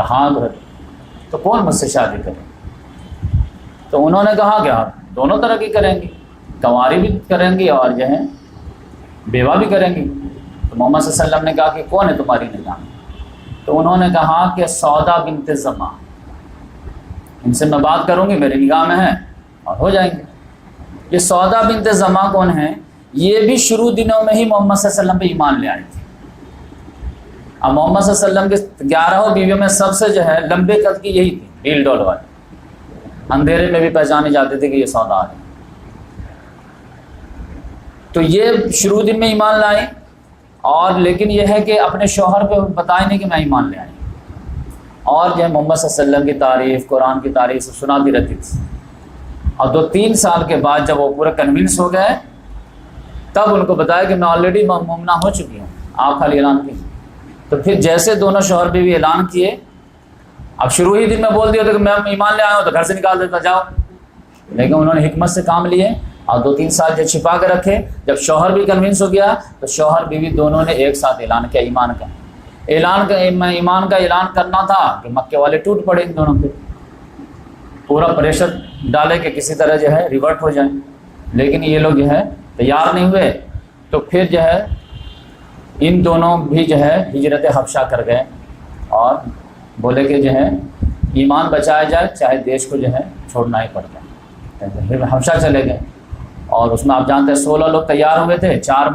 ہاں تو کون مجھ سے شادی کرے؟ تو انہوں نے کہا کہ آپ دونوں طرح کی کریں گی، کنواری بھی کریں گی اور جو ہے بیوہ بھی کریں گی۔ تو محمد صلی اللہ علیہ وسلم نے کہا کہ کون ہے تمہاری نگاہ میں؟ تو انہوں نے کہا کہ سودا بنت زمع، ان سے میں بات کروں گی، میری نگاہ میں ہے اور ہو جائیں گے۔ یہ سودا بنت زمع کون ہے؟ یہ بھی شروع دنوں میں ہی محمد صلی اللہ علیہ وسلم پہ ایمان لے آئی تھی۔ اب محمد صلی اللہ علیہ وسلم کے 11 بیویوں میں سب سے جو ہے لمبے قد کی یہی تھی، ڈیل ڈول والی، اندھیرے میں بھی پہچانے جاتے تھے کہ یہ سودار ہے۔ تو یہ شروع دن میں ایمان لائیں، اور لیکن یہ ہے کہ اپنے شوہر پہ بتائیں نہیں کہ میں ایمان لے آئی، اور جو ہے محمد صلی اللہ علیہ وسلم کی تعریف، قرآن کی تعریف سناتی رہتی تھی۔ اور 2-3 سال کے بعد جب وہ پورا کنونس ہو گئے، تب ان کو بتایا کہ میں آلریڈی مومنہ ہو چکی ہوں، آپ خالی اعلان کیجیے۔ تو پھر جیسے دونوں شوہر بھی اعلان کیے، اب شروع ہی دن میں بول دیا تھا کہ میں ایمان لے آیا ہوں، تو گھر سے نکال دیتا جاؤ، لیکن انہوں نے حکمت سے کام لیے اور 2-3 سال جو چھپا کے رکھے۔ جب شوہر بھی کنونس ہو گیا تو شوہر بیوی دونوں نے ایک ساتھ اعلان کیا ایمان کا۔ ایمان کا اعلان کرنا تھا کہ مکے والے ٹوٹ پڑے ان دونوں پہ، پورا پریشر ڈالے کہ کسی طرح جو ہے ریورٹ ہو جائیں، لیکن یہ لوگ جو ہے تیار نہیں ہوئے۔ تو پھر جو ہے ان دونوں بھی جو ہے ہجرت حبشہ کر گئے اور بولے کہ جو ہے ایمان بچایا جائے چاہے دیش کو جو ہے چھوڑنا ہی پڑ جائے۔ حبشہ چلے گئے، اور اس میں آپ جانتے ہیں 16 لوگ تیار ہوئے تھے، 4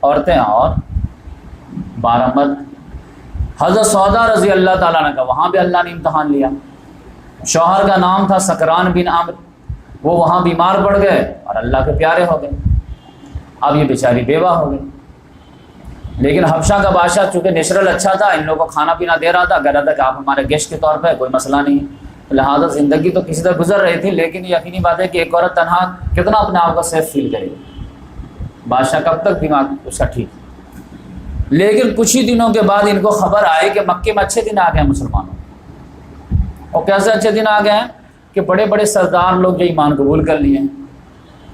عورتیں اور 12 مرد۔ حضرت سودا رضی اللہ تعالیٰ عنہ کا وہاں بھی اللہ نے امتحان لیا۔ شوہر کا نام تھا سکران بن عامر، وہ وہاں بیمار پڑ گئے اور اللہ کے پیارے ہو گئے، اب یہ بیچاری بیوہ ہو گئی۔ لیکن حبشہ کا بادشاہ چونکہ نیچرل اچھا تھا، ان لوگوں کو کھانا پینا دے رہا تھا، کہہ رہا تھا کہ آپ ہمارے گیسٹ کے طور پہ کوئی مسئلہ نہیں ہے، لہٰذا زندگی تو کسی طرح گزر رہی تھی۔ لیکن یقینی بات ہے کہ ایک عورت تنہا کتنا اپنے آپ کو سیف فیل کرے گی، بادشاہ کب تک دماغ اس کا ٹھیک۔ لیکن کچھ ہی دنوں کے بعد ان کو خبر آئی کہ مکے میں اچھے دن آ گئے ہیں مسلمانوں، اور کیسے اچھے دن آ گئے ہیں کہ بڑے بڑے سردار لوگ جو ایمان قبول کر لیے ہیں،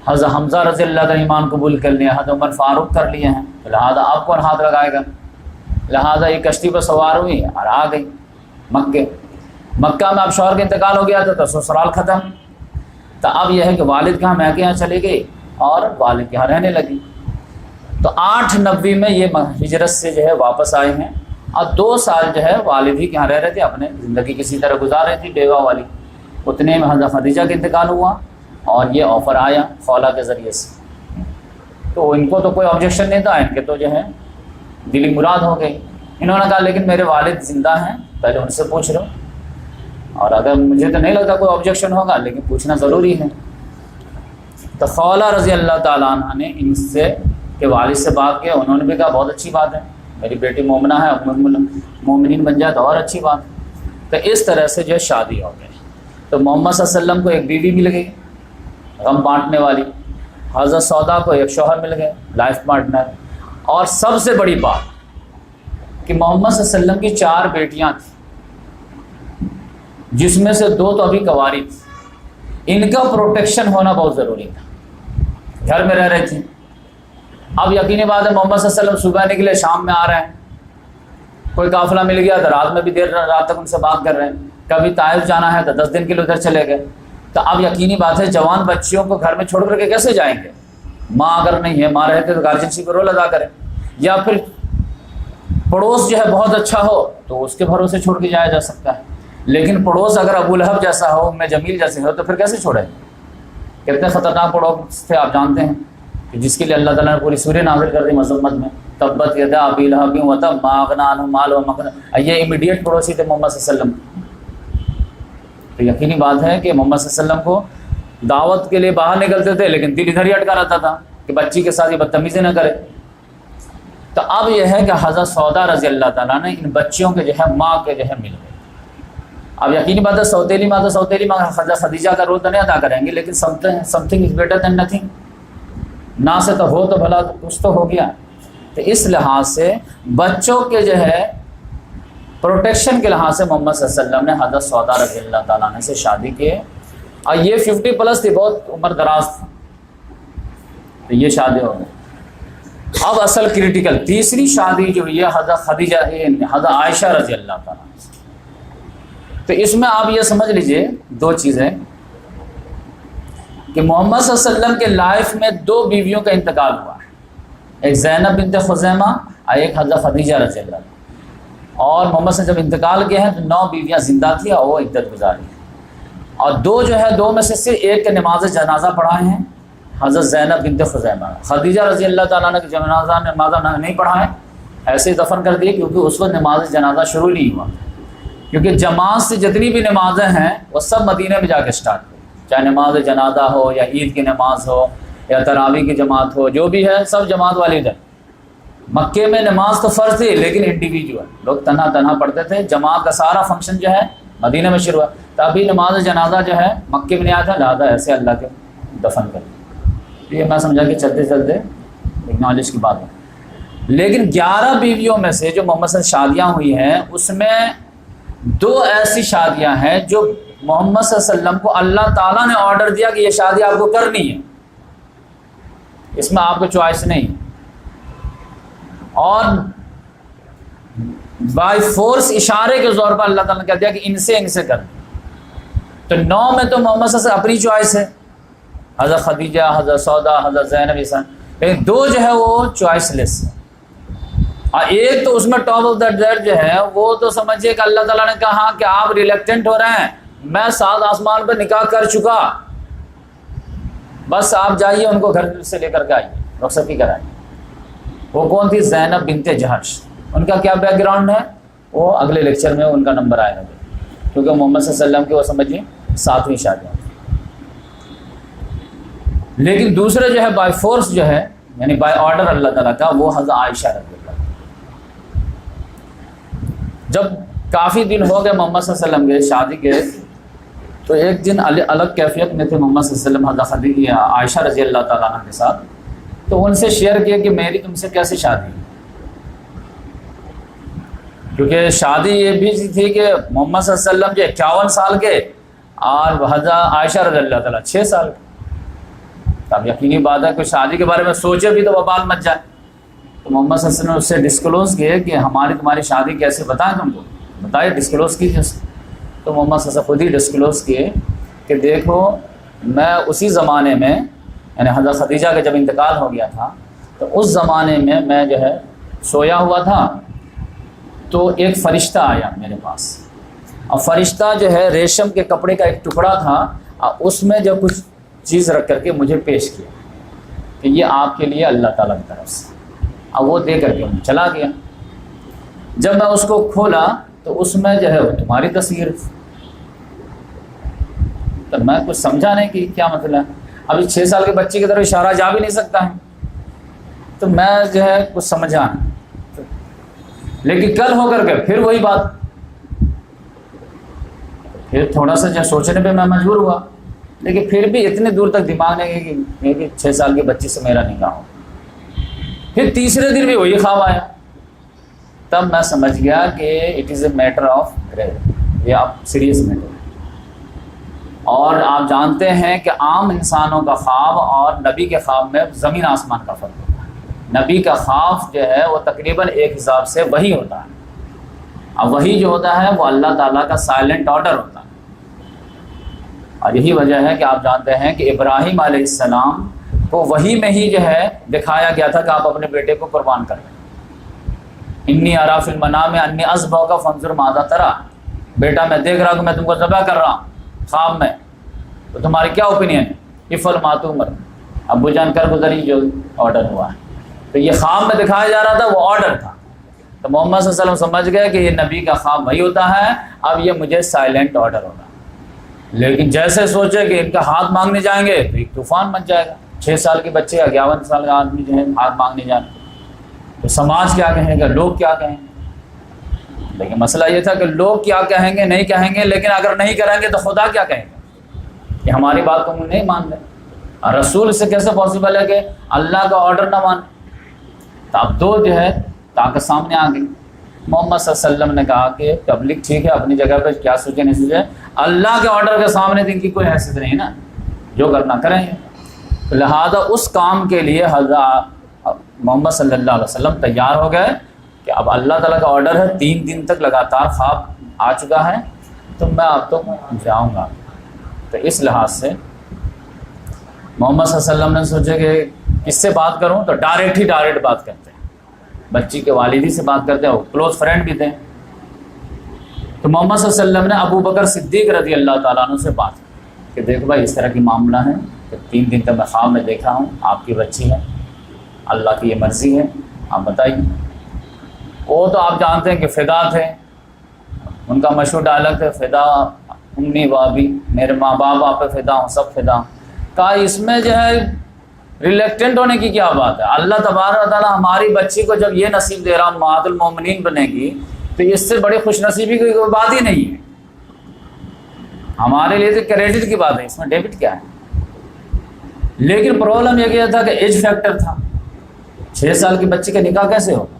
حضرت حمزہ رضی اللہ کا ایمان قبول کر لیا، حضرت عمر فاروق کر لیے ہیں، لہٰذا آپ کون ہاتھ لگائے گا؟ لہٰذا یہ کشتی پر سوار ہوئی اور آ گئی مکے۔ مکہ میں اب شوہر کا انتقال ہو گیا تھا تو سسرال ختم، تو اب یہ ہے کہ والد کے یہاں میکے یہاں چلی گئی اور والد کے یہاں رہنے لگی۔ تو 890 میں یہ ہجرت سے جو ہے واپس آئے ہیں، اور 2 سال جو ہے والد ہی کے یہاں رہ رہے تھے، اپنے زندگی کسی طرح گزار رہی تھی بیوہ والی۔ اتنے میں حضرت خدیجہ کا انتقال ہوا اور یہ آفر آیا خولہ کے ذریعے سے، تو ان کو تو کوئی آبجیکشن نہیں تھا، ان کے تو جو ہے دلی مراد ہو گئی۔ انہوں نے کہا لیکن میرے والد زندہ ہیں، پہلے ان سے پوچھ لو، اور اگر مجھے تو نہیں لگتا کوئی آبجیکشن ہوگا، لیکن پوچھنا ضروری ہے۔ تو خولہ رضی اللہ تعالیٰ عنہ نے ان سے کے والد سے بات کیا، انہوں نے بھی کہا بہت اچھی بات ہے، میری بیٹی مومنہ ہے، مومنین بن جائے تو اور اچھی بات ہے۔ تو اس طرح سے جو ہے شادی ہو گئی۔ تو محمد صلی اللہ علیہ وسلم کو ایک بیوی مل گئی غم بانٹنے والی، حضرت سودا کو ایک شوہر مل گئے لائف پارٹنر، اور سب سے بڑی بات کہ محمد صلی اللہ علیہ وسلم کی 4 بیٹیاں تھیں، جس میں سے 2 تو ابھی کنواری تھیں، ان کا پروٹیکشن ہونا بہت ضروری تھا، گھر میں رہ رہی تھیں۔ اب یقینی بات ہے محمد صلی اللہ علیہ وسلم صبح نکلے شام میں آ رہے ہیں، کوئی قافلہ مل گیا تو رات میں بھی دیر رات تک ان سے بات کر رہے ہیں، کبھی طائف جانا ہے تو 10 دن کے لیے ادھر چلے گئے۔ تو اب یقینی بات ہے جوان بچیوں کو گھر میں چھوڑ کر کے کیسے جائیں گے؟ ماں اگر نہیں ہے، ماں رہتے تو گارجنسی کا رول ادا کریں، یا پھر پڑوس جو ہے بہت اچھا ہو تو اس کے بھروسے چھوڑ کے جایا جا سکتا ہے، لیکن پڑوس اگر ابو لہب جیسا ہو، ام جمیل جیسے ہو، تو پھر کیسے چھوڑیں؟ کتنے خطرناک پڑوس تھے آپ جانتے ہیں، کہ جس کے لیے اللہ تعالیٰ نے پوری سورہ نازل کر دی مذمت میں، تبت یدا ابی لہب وتب ما اغنی عنہ مالہ وما کسب۔ یہ امیڈیٹ پڑوسی تھے محمد صلی اللہ علیہ وسلم۔ تو یقینی بات ہے کہ محمد صلی اللہ علیہ وسلم کو دعوت کے لیے باہر نکلتے تھے، لیکن دل ادھر ہی اٹکا رہتا تھا کہ بچی کے ساتھ یہ بدتمیزی نہ کرے۔ تو اب یہ ہے کہ حضرت سودا رضی اللہ تعالیٰ نے ان بچیوں کے جو ہے ماں کے جو ہے مل گئے۔ اب یقینی بات ہے سوتیلی ماں حضرت خدیجہ کا رول تو نہیں ادا کریں گے، لیکن some thing is better than nothing, نہ سے تو ہو تو بھلا کچھ تو ہو گیا۔ تو اس لحاظ سے بچوں کے جو ہے پروٹیکشن کے لحاظ سے محمد صلی اللہ علیہ وسلم نے حضرت سودا رضی اللہ تعالیٰ عنہ سے شادی کی، اور یہ 50+ تھی، بہت عمر دراز تھی، تو یہ شادی ہو گئی۔ اب اصل کریٹیکل تیسری شادی جو یہ حضرت خدیجہ حضرت عائشہ رضی اللہ تعالیٰ عنہ سے۔ تو اس میں آپ یہ سمجھ لیجئے 2 چیزیں کہ محمد صلی اللہ علیہ وسلم کے لائف میں 2 بیویوں کا انتقال ہوا ہے، ایک زینب بنت خزیمہ اور ایک حضرت خدیجہ رضی اللہ عنہ۔ اور محمد صلی اللہ علیہ وسلم جب انتقال کیے ہیں تو 9 بیویاں زندہ تھیں اور وہ عدت گزاری، اور 2 جو ہے 2 میں سے صرف ایک کے نماز جنازہ پڑھائے ہیں حضرت زینب بنت خزیمہ، خدیجہ رضی اللہ تعالیٰ عنہ کی جنازہ نہیں پڑھا ہے، ایسے ہی دفن کر دیے، کیونکہ اس وقت نماز جنازہ شروع نہیں ہوا، کیونکہ جماعت سے جتنی بھی نمازیں ہیں وہ سب مدینہ میں جا کے سٹارٹ ہوئی، چاہے نماز جنازہ ہو یا عید کی نماز ہو یا تراویح کی جماعت ہو، جو بھی ہے سب جماعت والی ادھر۔ مکے میں نماز تو فرض تھی لیکن انڈیویجول، لوگ تنہا تنہا پڑھتے تھے، جماعت کا سارا فنکشن جو ہے مدینہ میں شروع ہوا، تبھی نماز جنازہ جو ہے مکے میں نہیں آیا تھا، لہٰذا ایسے اللہ کے دفن کر دیا۔ یہ میں سمجھا کہ چلتے چلتے ایک نالج کی بات ہے۔ لیکن 11 بیویوں میں سے جو محمد صلی اللہ علیہ وسلم شادیاں ہوئی ہیں، اس میں 2 ایسی شادیاں ہیں جو محمد صلی اللہ علیہ وسلم کو اللہ تعالیٰ نے آرڈر دیا کہ یہ شادی آپ کو کرنی ہے، اس میں آپ کو چوائس نہیں، اور بائی فورس اشارے کے زور پر اللہ تعالیٰ نے کہہ دیا کہ ان سے کر۔ تو 9 میں تو محمد صلی اللہ علیہ وسلم اپنی چوائس ہے، حضرت خدیجہ، حضرت سودا، حضرت زینب، لیکن 2 جو ہے وہ چوائس لیس ہے، اور ایک تو اس میں ٹاپ آف دا ڈیٹ جو ہے وہ تو سمجھیے کہ اللہ تعالیٰ نے کہا کہ آپ ریلیکٹنٹ ہو رہے ہیں، میں 7 آسمان پہ نکاح کر چکا، بس آپ جائیے ان کو گھر سے لے کر کے آئیے، رخصتی کرائیے۔ وہ کون تھی؟ زینب بنت جہش۔ ان کا کیا بیک گراؤنڈ ہے وہ اگلے لیکچر میں ان کا نمبر آئے گا، کیونکہ محمد صلی اللہ علیہ وسلم کی وہ سمجھیے 7ویں شادیاں۔ لیکن دوسرے جو ہے بائی فورس جو ہے، یعنی بائی آرڈر اللہ تعالیٰ کا، وہ حضرت عائشہ رضی اللہ۔ جب کافی دن ہو گئے محمد صلی اللہ علیہ وسلم کے شادی کے، تو ایک دن الگ کیفیت میں تھے محمد صلی اللہ علیہ وسلم حضرت خدیجہ عائشہ رضی اللہ تعالیٰ عنہ کے ساتھ، تو ان سے شیئر کیا کہ میری تم سے کیسے شادی ہے، کیونکہ شادی یہ بھی تھی کہ محمد صلی اللہ علیہ وسلم جو 51 سال کے اور حضرت عائشہ رضی اللہ تعالیٰ 6 سال کے۔ اب یقینی بات ہے کوئی شادی کے بارے میں سوچے بھی تو وبال مچ جائے، تو محمد صلی اللہ علیہ وسلم نے اس سے ڈسکلوز کیے کہ تمہاری شادی کیسے بتائیں، تم کو بتائیے، ڈسکلوز کیجیے۔ تو محمد صلی اللہ علیہ وسلم خود ہی ڈسکلوز کیے کہ دیکھو میں اسی زمانے میں، یعنی حضرت خدیجہ کا جب انتقال ہو گیا تھا تو اس زمانے میں جو ہے سویا ہوا تھا، تو ایک فرشتہ آیا میرے پاس، اور فرشتہ جو ہے ریشم کے کپڑے کا ایک ٹکڑا تھا، اور اس میں جو کچھ چیز رکھ کر کے مجھے پیش کیا کہ یہ آپ کے لیے اللہ تعالیٰ کی طرف سے، اور وہ دے کر کے چلا گیا۔ جب میں اس کو کھولا تو اس میں جو ہے وہ تمہاری تصویر، تو میں کچھ سمجھا نہیں کہ کیا مطلب ہے، ابھی 6 سال کے بچے کی طرف اشارہ جا بھی نہیں سکتا ہے، تو میں جو ہے کچھ سمجھا نہیں۔ لیکن کل ہو کر کے پھر وہی بات، پھر تھوڑا سا جو سوچنے پہ میں مجبور ہوا، لیکن پھر بھی اتنے دور تک دماغ نہیں گئی کہ 6 سال کے بچے سے میرا نکاح ہو۔ پھر تیسرے دن بھی وہی خواب آیا، تب میں سمجھ گیا کہ it is a matter of grave, یہ آپ سیریس میٹر ہے۔ اور آپ جانتے ہیں کہ عام انسانوں کا خواب اور نبی کے خواب میں زمین آسمان کا فرق ہوتا ہے۔ نبی کا خواب جو ہے وہ تقریباً ایک حساب سے وہی ہوتا ہے، اب وہی جو ہوتا ہے وہ اللہ تعالیٰ کا سائلنٹ آرڈر ہوتا ہے، اور یہی وجہ ہے کہ آپ جانتے ہیں کہ ابراہیم علیہ السلام کو وہی میں ہی جو ہے دکھایا گیا تھا کہ آپ اپنے بیٹے کو قربان کریں۔ انی ارا فی المنام انی اذبحک فانظر ماذا تری، بیٹا میں دیکھ رہا ہوں کہ میں تم کو ذبح کر رہا ہوں خواب میں، تو تمہاری کیا اوپینین ہے؟ افعل ما تؤمر، ابو جان کر گزری جو آرڈر ہوا ہے، تو یہ خواب میں دکھایا جا رہا تھا وہ آرڈر تھا۔ تو محمد صلی اللہ علیہ وسلم سمجھ گئے کہ یہ نبی کا خواب وہی ہوتا ہے، اب یہ مجھے سائلنٹ آرڈر ہوگا۔ لیکن جیسے سوچے کہ ان کا ہاتھ مانگنے جائیں گے تو ایک طوفان مچ جائے گا، 6 سال کے بچے 51 سال کا آدمی جو ہے ہاتھ مانگنے جائیں تو سماج کیا کہیں گا، لوگ کیا کہیں گے۔ لیکن مسئلہ یہ تھا کہ لوگ کیا کہیں گے نہیں کہیں گے، لیکن اگر نہیں کریں گے تو خدا کیا کہیں گے کہ ہماری بات تم نہیں مان رہے، اور رسول سے کیسے پاسبل ہے کہ اللہ کا آرڈر نہ مانے۔ تو اب 2 جو ہے طاقت سامنے آ گئی۔ محمد صلی اللہ علیہ وسلم نے کہا کہ پبلک ٹھیک ہے اپنی جگہ پہ کیا سوچے نہیں سوچے، اللہ کے آرڈر کے سامنے تو ان کی کوئی حیثیت نہیں نا، جو کرنا کریں گے۔ لہذا اس کام کے لیے حضرت محمد صلی اللہ علیہ وسلم تیار ہو گئے کہ اب اللہ تعالیٰ کا آرڈر ہے، 3 دن تک لگاتار خواب آ چکا ہے، تو میں اب تو جاؤں گا۔ تو اس لحاظ سے محمد صلی اللہ علیہ وسلم نے سوچا کہ کس سے بات کروں، تو ڈائریکٹ بات کرتے ہیں، بچی کے والدی سے بات کرتے ہیں، وہ کلوز فرینڈ بھی تھے۔ تو محمد صلی اللہ علیہ وسلم نے ابو بکر صدیق رضی اللہ تعالیٰ عنہ سے بات کی کہ دیکھو بھائی اس طرح کی معاملہ ہے، کہ 3 دن تک میں خواب میں دیکھا ہوں آپ کی بچی ہے، اللہ کی یہ مرضی ہے، آپ بتائیے۔ وہ تو آپ جانتے ہیں کہ فدا تھے، ان کا مشہور ڈائلاگ تھا فدا امی و ابی، میرے ماں باپ آپ پہ فدا ہوں، سب فدا ہوں۔ کہا اس میں جو ہے ریلیکٹنٹ ہونے کی کیا بات ہے؟ اللہ تبارک و تعالیٰ ہماری بچی کو جب یہ نصیب دے رہا امہات المومنین بنے گی تو اس سے بڑی خوش نصیبی کی کوئی بات ہی نہیں ہے۔ ہمارے لیے تو کریڈٹ کی بات ہے، اس میں ڈیبٹ کیا ہے؟ لیکن پرابلم یہ کیا تھا کہ ایج فیکٹر تھا، 6 سال کی بچی کا نکاح کیسے ہوگا؟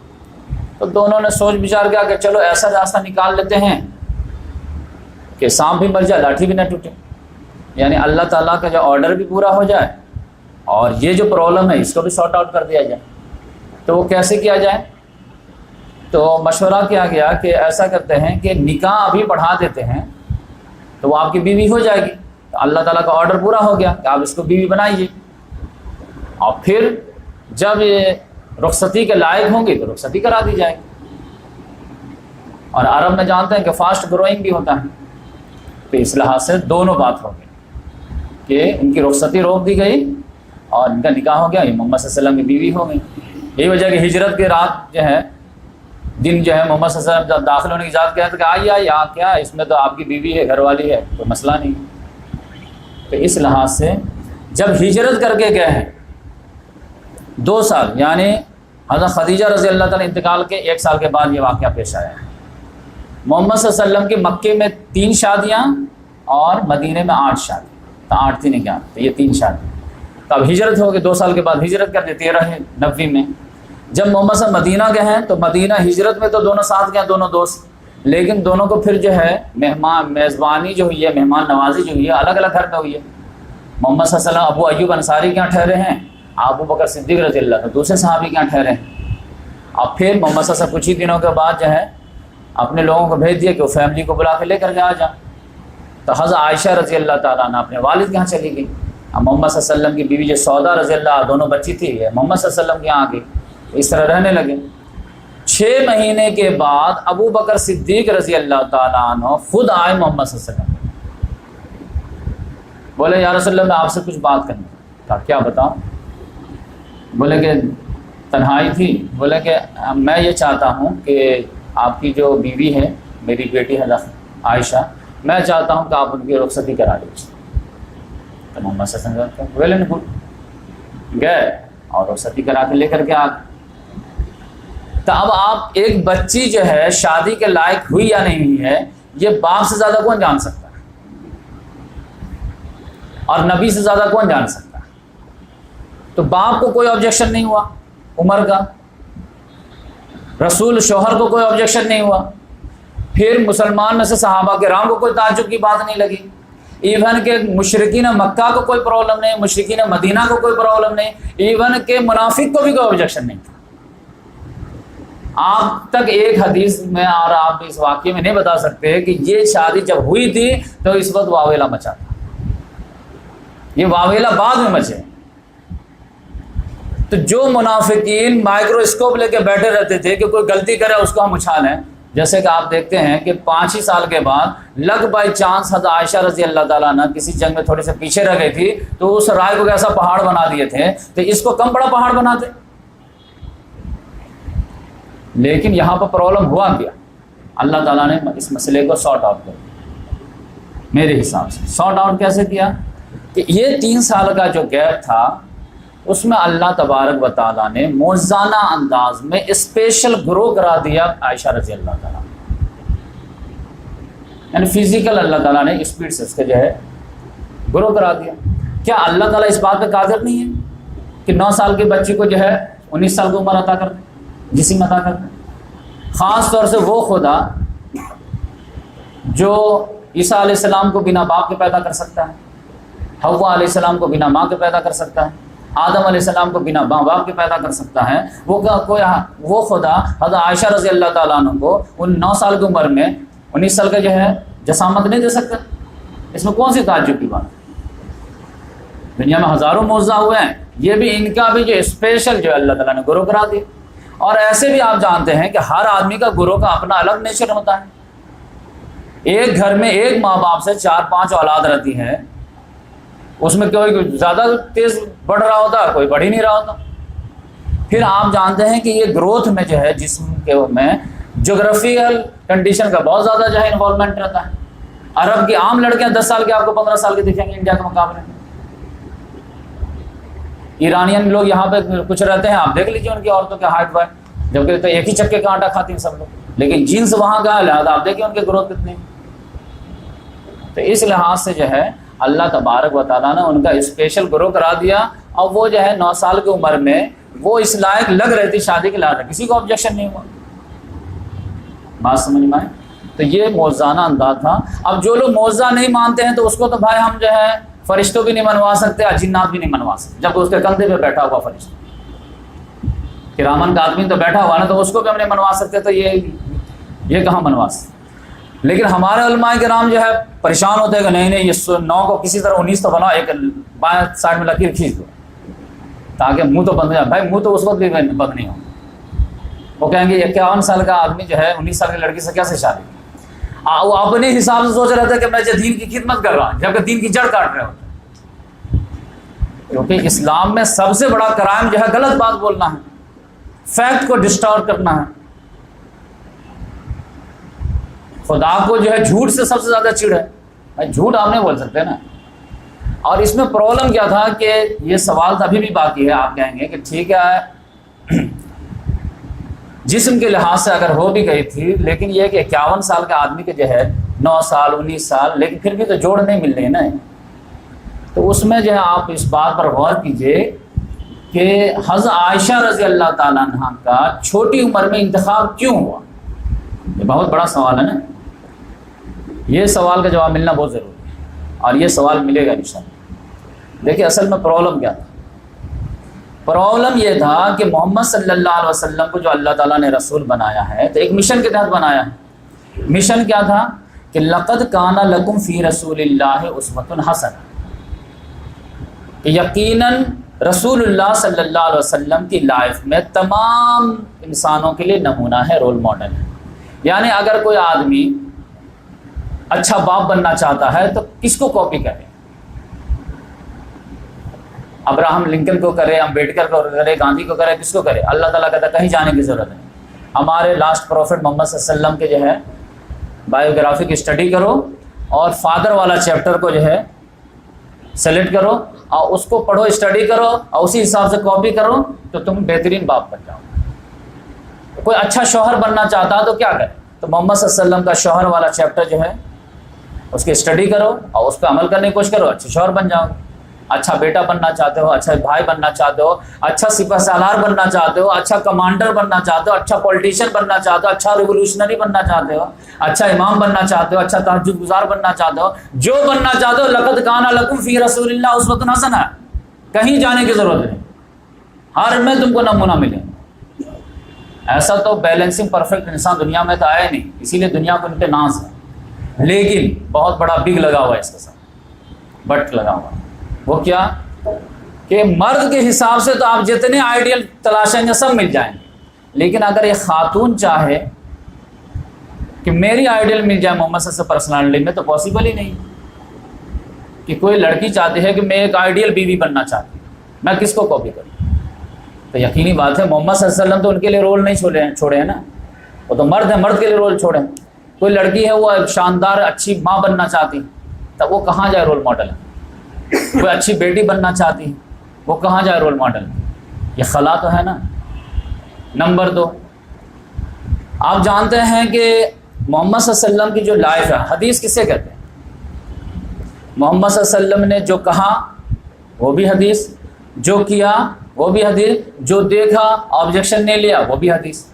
تو دونوں نے سوچ بچار کیا کہ چلو ایسا راستہ نکال لیتے ہیں کہ سانپ بھی مر جائے لاٹھی بھی نہ ٹوٹے، یعنی اللہ تعالیٰ کا جو آرڈر بھی پورا ہو جائے اور یہ جو پرابلم ہے اس کو بھی سارٹ آؤٹ کر دیا جائے۔ تو وہ کیسے کیا جائے؟ تو مشورہ کیا گیا کہ ایسا کرتے ہیں کہ نکاح ابھی بڑھا دیتے ہیں تو وہ آپ کی بیوی ہو جائے گی، تو اللہ تعالیٰ کا آرڈر پورا ہو گیا کہ آپ اس کو بیوی بنائیے، اور پھر جب یہ رخصتی کے لائق ہوں گی تو رخصتی کرا دی جائے گی۔ اور عرب میں جانتے ہیں کہ فاسٹ گروئنگ بھی ہوتا ہے، تو اس لحاظ سے دونوں بات ہو گئی کہ ان کی رخصتی روک دی گئی اور ان کا نکاح ہو گیا، یہ محمد صلی اللہ علیہ وسلم کی بیوی ہو گئی۔ یہی وجہ کہ ہجرت کے رات جو ہے دن جو ہے محمد صلی اللہ علیہ وسلم جب داخل ہونے کی اجازت کیا کہ آئیے یہاں کیا اس میں تو آپ کی بیوی ہے، گھر والی ہے، کوئی مسئلہ نہیں۔ تو اس لحاظ سے جب ہجرت کر کے گئے ہیں 2 سال، یعنی حضرت خدیجہ رضی اللہ تعالیٰ انتقال کے 1 سال کے بعد یہ واقعہ پیش آیا ہے۔ محمد صلی اللہ علیہ وسلم کی مکے میں 3 شادیاں اور مدینے میں 8 شادی، تو 8 3 11، تو یہ 3 شادی۔ تب ہجرت ہو گئی، 2 سال کے بعد ہجرت کر دی 13 90 میں۔ جب محمد صلی اللہ علیہ وسلم مدینہ گئے ہیں تو مدینہ ہجرت میں تو دونوں ساتھ گئے، دونوں دوست، لیکن دونوں کو پھر جو ہے میزبانی جو ہوئی ہے، مہمان نوازی جو ہوئی ہے، الگ الگ گھر میں ہوئی ہے۔ محمد صلی اللہ علیہ وسلم ابو ایوب انصاری کے یہاں ٹھہرے ہیں، ابو بکر صدیق رضی اللہ عنہ دوسرے صحابی کے یہاں ٹھہرے ہیں۔ اب پھر محمد صلی اللہ علیہ وسلم کچھ ہی دنوں کے بعد جو ہے اپنے لوگوں کو بھیج دیا کہ وہ فیملی کو بلا کے لے کر کے آ جائیں۔ تو حضرت عائشہ رضی اللہ تعالیٰ عنہ اپنے والد کے یہاں چلی گئی۔ اب محمد صلی اللہ علیہ وسلم کی بیوی جو سودا رضی اللہ، دونوں بچی تھی، یہ محمد صلی اللہ علیہ وسلم کے یہاں آ گئی، اس طرح رہنے لگے۔ 6 مہینے کے بعد ابو بکر صدیق رضی اللہ تعالیٰ عنہ خود آئے محمد صلی اللہ علیہ وسلم، بولے یا رسول اللہ میں آپ سے کچھ بات کرنی تھا۔ کیا بتاؤں؟ بولے کہ تنہائی تھی، بولے کہ میں یہ چاہتا ہوں کہ آپ کی جو بیوی ہے میری بیٹی حضرت عائشہ، میں چاہتا ہوں کہ آپ ان کی رخصتی کرا دیجیے۔ تو محمد صلی اللہ علیہ وسلم ویل اینڈ گڈ، گئے اور رخصتی کرا کے لے کر کے آ گئے۔ تو اب آپ ایک بچی جو ہے شادی کے لائق ہوئی یا نہیں ہوئی ہے، یہ باپ سے زیادہ کون جان سکتا ہے، اور نبی سے زیادہ کون جان سکتا ہے؟ تو باپ کو کوئی آبجیکشن نہیں ہوا عمر کا، رسول شوہر کو کوئی آبجیکشن نہیں ہوا، پھر مسلمان میں سے صحابہ کرام کو کوئی تعجب کی بات نہیں لگی، ایون کہ مشرکین مکہ کو کوئی پرابلم نہیں، مشرکین مدینہ کو کوئی پرابلم نہیں، ایون کہ منافق کو بھی کوئی آبجیکشن نہیں تھا۔ آپ تک ایک حدیث میں اور آپ اس واقعے میں نہیں بتا سکتے کہ یہ شادی جب ہوئی تھی تو اس وقت واویلا مچا تھا، یہ واویلا بعد میں مچے۔ تو جو منافقین مائکروسکوپ لے کے بیٹھے رہتے تھے کہ کوئی غلطی کرے اس کو ہم اچھالیں، جیسے کہ آپ دیکھتے ہیں کہ 5 ہی سال کے بعد لگ بائی چانس حضرت عائشہ رضی اللہ تعالیٰ عنہ کسی جنگ میں تھوڑے سے پیچھے رہ گئی تھی تو اس رائے کو کیسا پہاڑ بنا دیے تھے، تو اس کو کم بڑا پہاڑ بناتے۔ لیکن یہاں پر پرابلم ہوا کیا؟ اللہ تعالیٰ نے اس مسئلے کو سارٹ آؤٹ کر دیا۔ میرے حساب سے سارٹ آؤٹ کیسے کیا کہ یہ 3 سال کا جو گیپ تھا اس میں اللہ تبارک و تعالیٰ نے موزانہ انداز میں اسپیشل گرو کرا دیا عائشہ رضی اللہ تعالیٰ، یعنی فزیکل اللہ تعالیٰ نے اسپیڈ سے اس کے جو ہے گرو کرا دیا۔ کیا اللہ تعالیٰ اس بات پہ قادر نہیں ہے کہ 9 سال کے بچی کو جو ہے 19 سال کی عمر عطا کر دے، جسم عطا کر دے؟ خاص طور سے وہ خدا جو عیسیٰ علیہ السلام کو بنا باپ کے پیدا کر سکتا ہے، حوا علیہ السلام کو بنا ماں کے پیدا کر سکتا ہے، آدم علیہ السلام کو بنا ماں باپ کے پیدا کر سکتا ہے، وہ خدا حضرت عائشہ رضی اللہ تعالیٰ عنہ کو ان 9 سال کی عمر میں 19 سال کا جو ہے جسامت نہیں دے سکتا؟ اس میں کون سی تعجب کی بات ہے؟ دنیا میں ہزاروں معجزہ ہوئے ہیں، یہ بھی ان کا بھی جو اسپیشل جو اللہ تعالیٰ نے گروہ کرا دیا۔ اور ایسے بھی آپ جانتے ہیں کہ ہر آدمی کا گروہ کا اپنا الگ نیچر ہوتا ہے۔ ایک گھر میں ایک ماں باپ سے 4-5 اولاد رہتی ہے، اس میں کوئی زیادہ تیز بڑھ رہا ہوتا ہے، کوئی بڑھ ہی نہیں رہا ہوتا۔ پھر آپ جانتے ہیں کہ یہ گروتھ میں جو ہے جسم کے میں جغرافیکل کنڈیشن کا بہت زیادہ جو ہے انوالومنٹ رہتا ہے۔ عرب کی عام لڑکیاں 10 سال کی آپ کو 15 سال کی دکھیں گے انڈیا کے مقابلے میں۔ ایرانین لوگ یہاں پہ کچھ رہتے ہیں، آپ دیکھ لیجیے ان کی عورتوں کے ہائٹ وائٹ، جبکہ تو ایک ہی چکے کا آٹا کھاتی ہیں سب لوگ، لیکن جینس وہاں کا ہے، لہٰذا آپ دیکھیں ان کے گروتھ کتنی۔ تو اس لحاظ سے جو ہے اللہ تبارک و تعالیٰ نے ان کا اسپیشل گرو کرا دیا، اور وہ جو ہے 9 سال کی عمر میں وہ اس لائق لگ رہی تھی شادی کے لحاظ سے، کسی کو آبجیکشن نہیں ہوا۔ بات سمجھ میں آئے؟ تو یہ موزانہ انداز تھا۔ اب جو لوگ موزہ نہیں مانتے ہیں تو اس کو تو بھائی ہم جو ہے فرشتوں بھی نہیں منوا سکتے، جنات بھی نہیں منوا سکتے، جب اس کے کندھے پہ بیٹھا ہوا فرشتہ کرامن کا آدمی تو بیٹھا ہوا نا، تو اس کو بھی ہم نہیں منوا سکتے، تو یہ کہاں منوا سکتے۔ لیکن ہمارے علماء کرام جو ہے پریشان ہوتے ہیں کہ نہیں یہ 9 کو کسی طرح 19 تو بناؤ، ایک بائیں سائڈ میں لکیر کھینچ دو تاکہ منہ تو بند ہو جائے۔ بھائی منہ تو اس وقت بھی بند نہیں ہو، وہ کہیں گے 51 سال کا آدمی جو ہے 19 سال کی لڑکی سے کیسے شادی؟ وہ اپنے حساب سے سوچ رہے تھے کہ میں جو دین کی خدمت کر رہا ہوں، جبکہ دین کی جڑ کاٹ رہے ہوتے، کیونکہ اسلام میں سب سے بڑا کرائم جو ہے غلط بات بولنا ہے، فیکٹ کو ڈسٹارٹ کرنا ہے۔ خدا کو جو ہے جھوٹ سے سب سے زیادہ چڑ ہے، بھائی جھوٹ آپ نہیں بول سکتے نا۔ اور اس میں پرابلم کیا تھا کہ یہ سوال تو ابھی بھی باقی ہے، آپ کہیں گے کہ ٹھیک ہے جسم کے لحاظ سے اگر ہو بھی گئی تھی، لیکن یہ کہ 51 سال کا آدمی کے جو ہے 9 سال 19 سال، لیکن پھر بھی تو جوڑ نہیں مل رہے نا۔ تو اس میں جو ہے آپ اس بات پر غور کیجئے کہ حضرت عائشہ رضی اللہ تعالیٰ عنہ کا چھوٹی عمر میں انتخاب کیوں ہوا؟ یہ بہت بڑا سوال ہے نا، یہ سوال کا جواب ملنا بہت ضروری ہے، اور یہ سوال ملے گا انشاءاللہ۔ دیکھیے اصل میں پرابلم کیا تھا؟ پرابلم یہ تھا کہ محمد صلی اللہ علیہ وسلم کو جو اللہ تعالیٰ نے رسول بنایا ہے تو ایک مشن کے تحت بنایا ہے۔ مشن کیا تھا کہ لقد کان لکم فی رسول اللہ اسوۃ حسنہ، کہ یقیناً رسول اللہ صلی اللہ علیہ وسلم کی لائف میں تمام انسانوں کے لیے نمونہ ہے، رول ماڈل ہے۔ یعنی اگر کوئی آدمی اچھا باپ بننا چاہتا ہے تو کس کو کاپی کرے؟ ابراہم لنکن کو کرے، امبیڈکر کو کرے، گاندھی کو کرے، کس کو کرے؟ اللہ تعالیٰ کہتا ہے کہیں جانے کی ضرورت نہیں۔ ہمارے لاسٹ پروفٹ محمد صلی اللہ علیہ وسلم کے جو ہے بایوگرافی کی اسٹڈی کرو، اور فادر والا چیپٹر کو جو ہے سلیکٹ کرو اور اس کو پڑھو، اسٹڈی کرو، اور اسی حساب سے کاپی کرو، تو تم بہترین باپ بن جاؤ۔ کوئی اچھا شوہر بننا چاہتا ہے تو کیا کرے؟ تو محمد صلی اللہ علیہ وسلم کا شوہر والا چیپٹر جو ہے اس کی اسٹڈی کرو اور اس پہ عمل کرنے کی کوشش کرو، اچھے شوہر بن جاؤ۔ اچھا بیٹا بننا چاہتے ہو، اچھا بھائی بننا چاہتے ہو، اچھا سپہ سالار بننا چاہتے ہو، اچھا کمانڈر بننا چاہتے ہو، اچھا پولیٹیشین بننا چاہتے ہو، اچھا ریولوشنری بننا چاہتے ہو، اچھا امام بننا چاہتے ہو، اچھا تہجد گزار بننا چاہتے ہو، جو بننا چاہتے ہو، لقد کان لکم فی رسول اللہ اسوۃ حسنہ، کہیں جانے کی ضرورت نہیں، ہر میں تم کو نمونہ ملے۔ ایسا تو بیلنسنگ پرفیکٹ انسان دنیا میں تو آیا نہیں، اسی لیے دنیا کو ان پہ ناز ہے، لیکن بہت بڑا بگ لگا ہوا ہے اس کے ساتھ، بٹ لگا ہوا۔ وہ کیا کہ مرد کے حساب سے تو آپ جتنے آئیڈیل تلاشیں گے سب مل جائیں گے، لیکن اگر ایک خاتون چاہے کہ میری آئیڈیل مل جائے محمد صلی اللہ علیہ وسلم پرسنالٹی میں، تو پاسبل ہی نہیں کہ کوئی لڑکی چاہتی ہے کہ میں ایک آئیڈیل بیوی بننا چاہتی ہوں، میں کس کو کاپی کروں؟ تو یقینی بات ہے محمد صلی اللہ علیہ وسلم تو ان کے لیے رول نہیں چھوڑے ہیں نا، وہ تو مرد ہیں، مرد کے لیے رول چھوڑے ہیں۔ کوئی لڑکی ہے وہ شاندار اچھی ماں بننا چاہتی، تب وہ کہاں جائے رول ماڈل ہے؟ کوئی اچھی بیٹی بننا چاہتی، وہ کہاں جائے رول ماڈل؟ یہ خلا تو ہے نا۔ نمبر 2، آپ جانتے ہیں کہ محمد صلی اللہ علیہ وسلم کی جو لائف ہے، حدیث کسے کہتے ہیں؟ محمد صلی اللہ علیہ وسلم نے جو کہا وہ بھی حدیث، جو کیا وہ بھی حدیث، جو دیکھا آبجیکشن نہیں لیا وہ بھی حدیث۔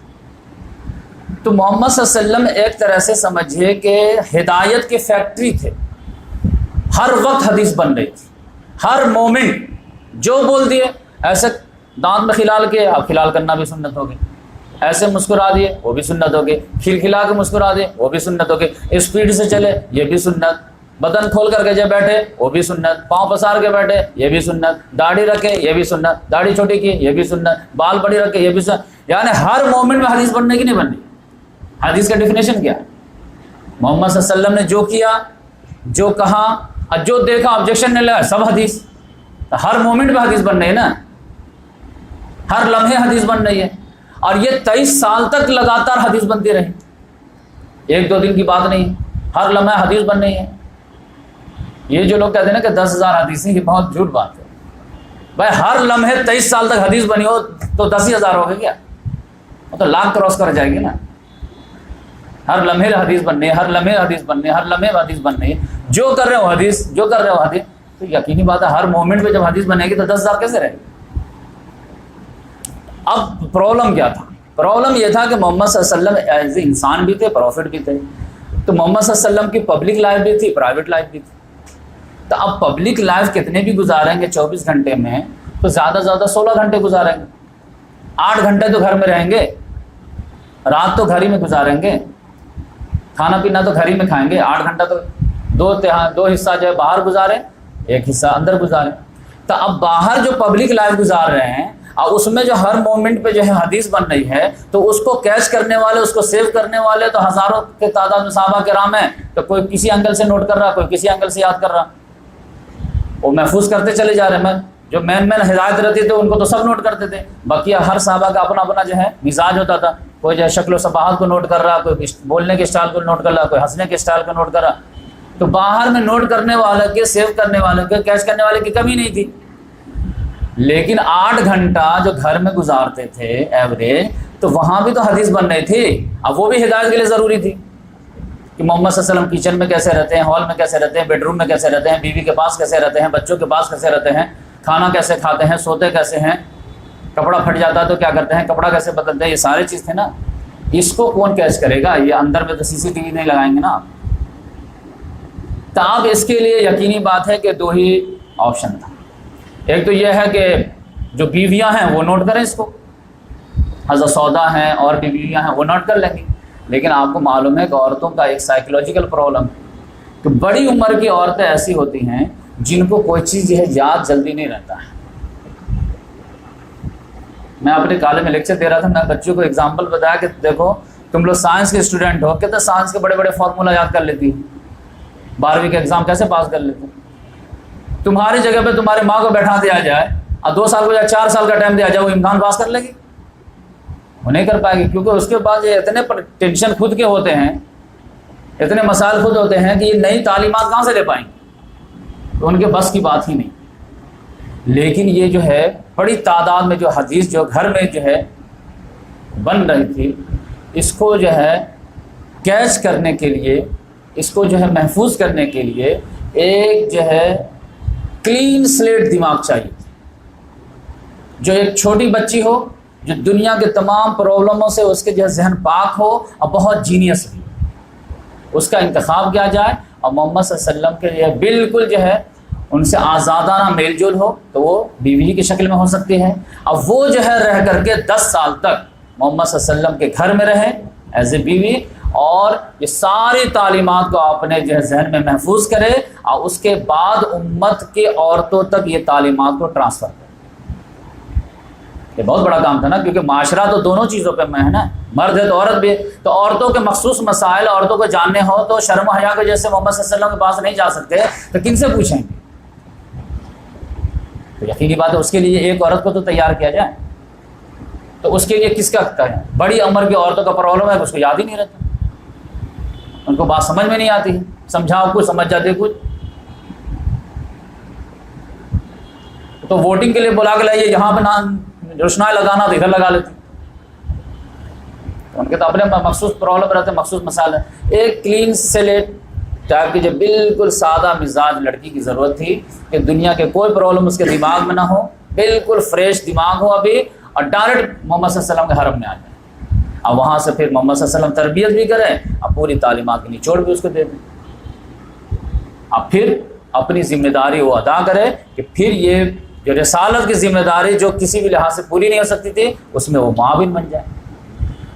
تو محمد صلی اللہ علیہ وسلم ایک طرح سے سمجھیے کہ ہدایت کی فیکٹری تھے، ہر وقت حدیث بن رہی تھی، ہر مومنٹ جو بول دیے، ایسے دانت میں کھلال کے اب کھلال کرنا بھی سنت ہو گئی، ایسے مسکرا دیے وہ بھی سنت ہو گئی، کھلکھلا کے مسکرا دیے وہ بھی سنت ہو گئی، اسپیڈ سے چلے یہ بھی سنت، بدن کھول کر کے جب بیٹھے وہ بھی سنت، پاؤں پسار کے بیٹھے یہ بھی سنت، داڑھی رکھے یہ بھی سنت، داڑھی چھوٹی کی یہ بھی سنت، بال بڑی رکھے یہ بھی سنت۔ یعنی ہر مومنٹ میں حدیث بننے کی نہیں بننی۔ حدیث کا ڈیفینیشن کیا ہے؟ محمد صلی اللہ علیہ وسلم نے جو کیا، جو کہا، اور جو دیکھا آبجیکشن نہیں لگا سب حدیث. ہر مومنٹ پہ حدیث بن رہی ہے نا, ہر لمحے حدیث بن رہی ہے. اور یہ 23 سال تک لگاتار حدیث بنتی رہی, 1-2 دن کی بات نہیں, ہر لمحہ حدیث بن رہی ہے. یہ جو لوگ کہتے ہیں نا کہ 10,000 حدیثیں, یہ بہت جھوٹ بات ہے. بھائی ہر لمحے 23 سال تک حدیث بنی ہو تو 10,000 ہو گئے کیا؟ وہ تو لاکھ کراس کر جائے گی نا. ہر لمحے حدیث بننے, ہر لمحے حدیث بننے, ہر لمحے حدیث بننے, جو کر رہے ہو حدیث, جو کر رہے ہو حدیث. تو یقینی بات ہے ہر مومنٹ پہ جب حدیث بنے گی تو 10,000 کیسے رہے گی؟ اب پرابلم کیا تھا؟ پرابلم یہ تھا کہ محمد صلی اللہ علیہ وسلم ایز اے انسان بھی تھے, پروفٹ بھی تھے. تو محمد صلی اللہ علیہ وسلم کی پبلک لائف بھی تھی, پرائیویٹ لائف بھی تھی. تو اب پبلک لائف کتنے بھی گزاریں گے 24 گھنٹے میں, تو زیادہ سے زیادہ 16 گھنٹے گزاریں گے. 8 گھنٹے تو گھر میں رہیں گے, رات تو گھر ہی میں گزاریں گے, کھانا پینا تو گھر ہی میں کھائیں گے. 8 گھنٹہ تو دو حصہ جو ہے باہر گزاریں, 1 حصہ اندر گزاریں. تو اب باہر جو پبلک لائف گزار رہے ہیں اور اس میں جو ہر مومنٹ پہ جو ہے حدیث بن رہی ہے, تو اس کو کیچ کرنے والے, اس کو سیو کرنے والے تو ہزاروں کے تعداد میں صحابہ کرام ہیں. تو کوئی کسی اینگل سے نوٹ کر رہا, کوئی کسی اینگل سے یاد کر رہا, وہ محفوظ کرتے چلے جا رہے ہیں. جو مین ہدایت رہتی تھے ان کو تو سب نوٹ کرتے تھے. باقی ہر صحابہ کا اپنا اپنا جو ہے مزاج ہوتا تھا. کوئی جو ہے شکل و صفحات کو نوٹ کر رہا, کوئی بولنے کے اسٹائل کو نوٹ کر رہا, کوئی ہنسنے کے اسٹائل کو نوٹ کر رہا. تو باہر میں نوٹ کرنے والے کے, سیو کرنے والے کے, کیچ کرنے والے کی کمی نہیں تھی. لیکن 8 گھنٹہ جو گھر میں گزارتے تھے ایوریج, تو وہاں بھی تو حدیث بن رہی تھی. اب وہ بھی ہدایت کے لیے ضروری تھی کہ محمد صلی اللہ علیہ وسلم کچن میں کیسے رہتے ہیں, ہال میں کیسے رہتے ہیں, بیڈ روم میں کیسے رہتے ہیں, بیوی کے پاس کیسے رہتے ہیں, بچوں کے پاس کیسے رہتے ہیں, کھانا کیسے کھاتے ہیں, سوتے کیسے ہیں, کپڑا پھٹ جاتا ہے تو کیا کرتے ہیں, کپڑا کیسے بدلتے ہیں. یہ سارے چیز تھے نا. اس کو کون کیچ کرے گا؟ یہ اندر میں تو CCTV نہیں لگائیں گے نا آپ. تو اب اس کے لیے یقینی بات ہے کہ 2 ہی آپشن تھا. ایک تو یہ ہے کہ جو بیویاں ہیں وہ نوٹ کریں اس کو, حضرت سودا ہیں اور بھی بیویاں ہیں وہ نوٹ کر لیں گی. لیکن آپ کو معلوم ہے کہ عورتوں کا ایک سائیکولوجیکل پرابلم ہے کہ بڑی عمر کی عورتیں ایسی ہوتی ہیں جن کو کوئی چیز جو ہے یاد جلدی نہیں رہتا ہے. میں اپنے کالج میں لیکچر دے رہا تھا, میں بچوں کو ایگزامپل بتایا کہ دیکھو تم لوگ سائنس کے اسٹوڈنٹ ہو, کہتے سائنس کے بڑے بڑے فارمولا یاد کر لیتی, 12ویں کے ایگزام کیسے پاس کر لیتے. تمہاری جگہ پہ تمہاری ماں کو بیٹھا دیا جائے اور 2 سال کو یا 4 سال کا ٹائم دیا جائے, وہ امتحان پاس کر لے گی؟ وہ نہیں کر پائے گی, کیونکہ اس کے پاس یہ اتنے ٹینشن خود کے ہوتے ہیں, اتنے مسائل خود ہوتے ہیں کہ یہ نئی تعلیمات کہاں سے لے پائیں گے, تو ان کے بس کی بات ہی نہیں. لیکن یہ جو ہے بڑی تعداد میں جو حدیث جو گھر میں جو ہے بن رہی تھی, اس کو جو ہے کیچ کرنے کے لیے, اس کو جو ہے محفوظ کرنے کے لیے ایک جو ہے کلین سلیٹ دماغ چاہیے. جو ایک چھوٹی بچی ہو, جو دنیا کے تمام پرابلموں سے اس کے جو ہے ذہن پاک ہو اور بہت جینیس بھی, اس کا انتخاب کیا جائے. اور محمد صلی اللہ علیہ وسلم کے جو ہے بالکل جو ہے ان سے آزادانہ میل جول ہو, تو وہ بیوی کی شکل میں ہو سکتی ہے. اب وہ جو ہے رہ کر کے 10 سال تک محمد صلی اللہ علیہ وسلم کے گھر میں رہے ایز اے بیوی, اور یہ ساری تعلیمات کو اپنے جو ہے ذہن میں محفوظ کرے, اور اس کے بعد امت کے عورتوں تک یہ تعلیمات کو ٹرانسفر کرے. یہ بہت بڑا کام تھا نا, کیونکہ معاشرہ تو دونوں چیزوں پہ میں ہے نا, مرد ہے تو عورت بھی. تو عورتوں کے مخصوص مسائل عورتوں کو جاننے ہو تو شرم و حیا کے جیسے محمد صلی اللہ علیہ وسلم کے پاس نہیں جا سکتے, تو کن سے پوچھیں گے؟ تو یقینی بات ہے اس کے لیے ایک عورت کو تو تیار کیا جائے. تو اس کے لیے کس کا ہے؟ بڑی عمر کی عورتوں کا پرابلم ہے, اس کو یاد ہی نہیں رہتا, ان کو بات سمجھ میں نہیں آتی, سمجھاؤ کچھ سمجھ جاتے کچھ. تو ووٹنگ کے لیے بلا کے لائیے, یہاں پہ روشنائی لگانا تو ادھر لگا لیتے. ان کے تو اپنے مخصوص پرابلم رہتے ہیں, مخصوص مسائل ہیں. ایک کلین سلیٹ ٹائپ کی جو بالکل سادہ مزاج لڑکی کی ضرورت تھی کہ دنیا کے کوئی پرابلم اس کے دماغ میں نہ ہو, بالکل فریش دماغ ہو ابھی, اور ڈائریکٹ محمد صلی اللہ علیہ وسلم کے حرم میں آ جائے. اب وہاں سے پھر محمد صلی اللہ علیہ وسلم تربیت بھی کریں اور پوری تعلیمات کی نچوڑ بھی اس کو دے دیں. اب پھر اپنی ذمہ داری وہ ادا کرے کہ پھر یہ جو رسالت کی ذمہ داری جو کسی بھی لحاظ سے پوری نہیں ہو سکتی تھی, اس میں وہ معاون بن جائے.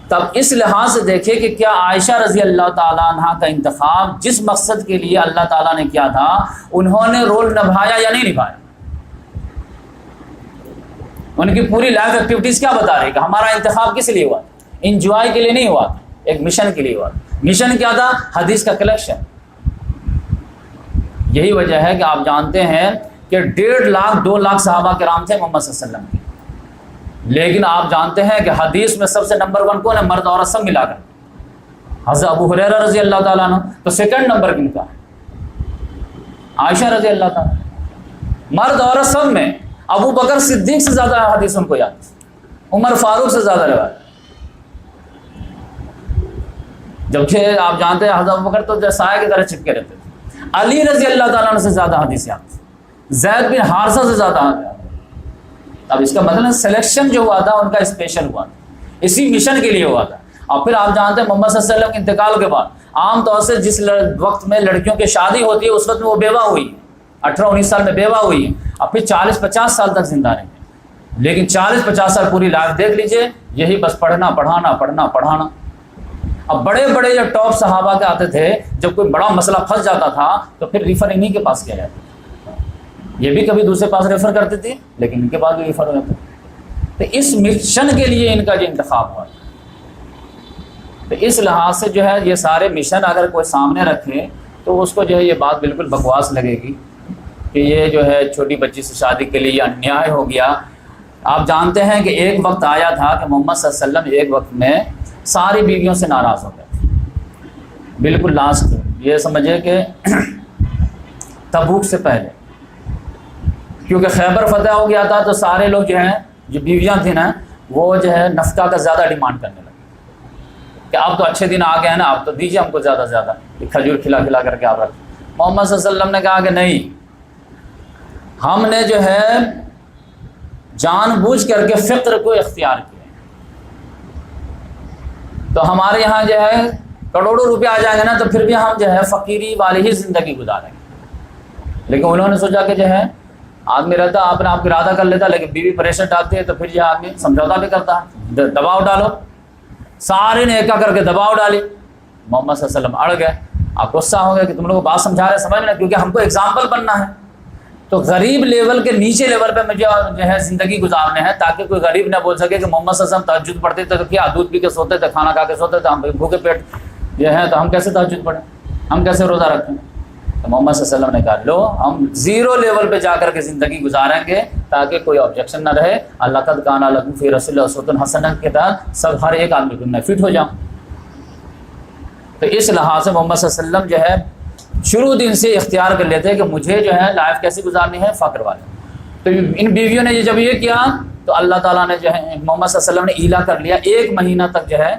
تب اس لحاظ سے دیکھیں کہ کیا عائشہ رضی اللہ تعالیٰ عنہ کا انتخاب جس مقصد کے لیے اللہ تعالیٰ نے کیا تھا, انہوں نے رول نبھایا یا نہیں نبھایا. ان کی پوری لائف ایکٹیویٹیز کیا بتا رہی ہے کہ ہمارا انتخاب کس لیے ہوا, انجوائے کے لیے نہیں ہوا, ایک مشن کے لیے ہوا. مشن کیا تھا؟ حدیث کا کلیکشن. یہی وجہ ہے کہ آپ جانتے ہیں کہ 1.5 لاکھ 2 لاکھ صحابہ کرام تھے محمد صلی اللہ علیہ وسلم کے، لیکن آپ جانتے ہیں کہ حدیث میں سب سے نمبر 1 کون ہے؟ مرد عورت سب ملا کر حضرت ابو ہریرہ رضی اللہ تعالیٰ عنہ، تو سیکنڈ نمبر کن کا ہے؟ عائشہ رضی اللہ تعالیٰ۔ مرد عورت سب میں ابو بکر صدیق سے زیادہ حدیث ان کو یاد، عمر فاروق سے زیادہ روایت، جبکہ آپ جانتے ہیں حضرت ابو بکر تو سائے کی طرح چپکے رہتے تھے، علی رضی اللہ تعالیٰ عنہ سے زیادہ حدیث یاد، زید بن حارثہ سے زیادہ حدیث۔ اب اس کا مطلب سلیکشن جو ہوا تھا ان کا اسپیشل ہوا تھا، اسی مشن کے لیے ہوا تھا۔ اور پھر آپ جانتے ہیں محمد صلی اللہ علیہ وسلم کے انتقال کے بعد عام طور سے جس وقت میں لڑکیوں کی شادی ہوتی ہے اس وقت میں وہ بیوہ ہوئی ہے، 18-19 سال میں بیوہ ہوئی ہے، اور پھر 40-50 سال تک زندہ رہیں گے، لیکن 40-50 سال پوری لائف دیکھ لیجئے یہی بس پڑھنا پڑھانا۔ اب بڑے بڑے جو ٹاپ صحابہ کے آتے تھے، جب کوئی بڑا مسئلہ پھنس جاتا تھا تو پھر ریفر انہی کے پاس کیا جاتا، یہ بھی کبھی دوسرے پاس ریفر کرتے تھے لیکن ان کے پاس بھی ریفر ہو جاتا۔ تو اس مشن کے لیے ان کا جو انتخاب ہوا، تو اس لحاظ سے جو ہے یہ سارے مشن اگر کوئی سامنے رکھے تو اس کو جو ہے یہ بات بالکل بکواس لگے گی کہ یہ جو ہے چھوٹی بچی سے شادی کے لیے یہ انیائے ہو گیا۔ آپ جانتے ہیں کہ ایک وقت آیا تھا کہ محمد صلی اللہ علیہ وسلم ایک وقت میں ساری بیویوں سے ناراض ہو گئے تھے، بالکل لاسٹ، یہ سمجھے کہ تبوک سے پہلے، کیونکہ خیبر فتح ہو گیا تھا تو سارے لوگ جو ہیں جو بیویاں تھیں نا وہ جو ہے نفقہ کا زیادہ ڈیمانڈ کرنے لگے کہ اب تو اچھے دن آ گئے ہیں نا، اب تو دیجیے ہم کو زیادہ سے زیادہ کھجور کھلا کر کے آپ رکھیں۔ محمد صلی اللہ علیہ وسلم نے کہا کہ نہیں، ہم نے جو ہے جان بوجھ کر کے فقر کو اختیار کیا، تو ہمارے یہاں جو ہے کروڑوں روپے آ جائیں گے نا تو پھر بھی ہم جو ہے فقیری والی ہی زندگی گزاریں گے۔ لیکن انہوں نے سوچا کہ جو ہے آدمی رہتا اپنے آپ کو ارادہ کر لیتا، لیکن بیوی پریشر ڈالتی ہے تو پھر یہ آدمی سمجھوتا بھی کرتا ہے، دباؤ ڈالو، سارے نے ایکا کر کے دباؤ ڈالی، محمد صلی اللہ علیہ وسلم اڑ گئے۔ آپ غصہ ہو گیا کہ تم لوگوں کو بات سمجھا رہے سمجھ لیں، کیونکہ ہم کو اگزامپل بننا ہے، تو غریب لیول کے نیچے لیول پہ مجھے جو ہے زندگی گزارنے ہے تاکہ کوئی غریب نہ بول سکے کہ محمد صلی اللہ علیہ وسلم تہجد پڑھتے تھے تو کیا دودھ پی کے سوتے تھے، کھانا کھا کے سوتے تھے، ہم بھوکے پیٹ جو ہے تو ہم کیسے تہجد پڑھیں، ہم کیسے روزہ رکھیں۔ تو محمد صلی اللہ علیہ وسلم نے کہا لو ہم 0 لیول پہ جا کر کے زندگی گزاریں گے تاکہ کوئی آبجیکشن نہ رہے، اللہ قد کان لکم فی رسول اللہ اسوۃ حسنہ کے تحت سب ہر ایک آدمی کو میں فٹ ہو جاؤں۔ تو اس لحاظ سے محمد صلی اللہ علیہ وسلم جو ہے شروع دن سے اختیار کر لیتے ہیں کہ مجھے جو ہے لائف کیسی گزارنی ہے، فقر والے۔ تو ان بیویوں نے جب یہ کیا تو اللہ تعالیٰ نے جو ہے محمد صلی اللہ علیہ وسلم نے ایلا کر لیا، 1 مہینہ تک جو ہے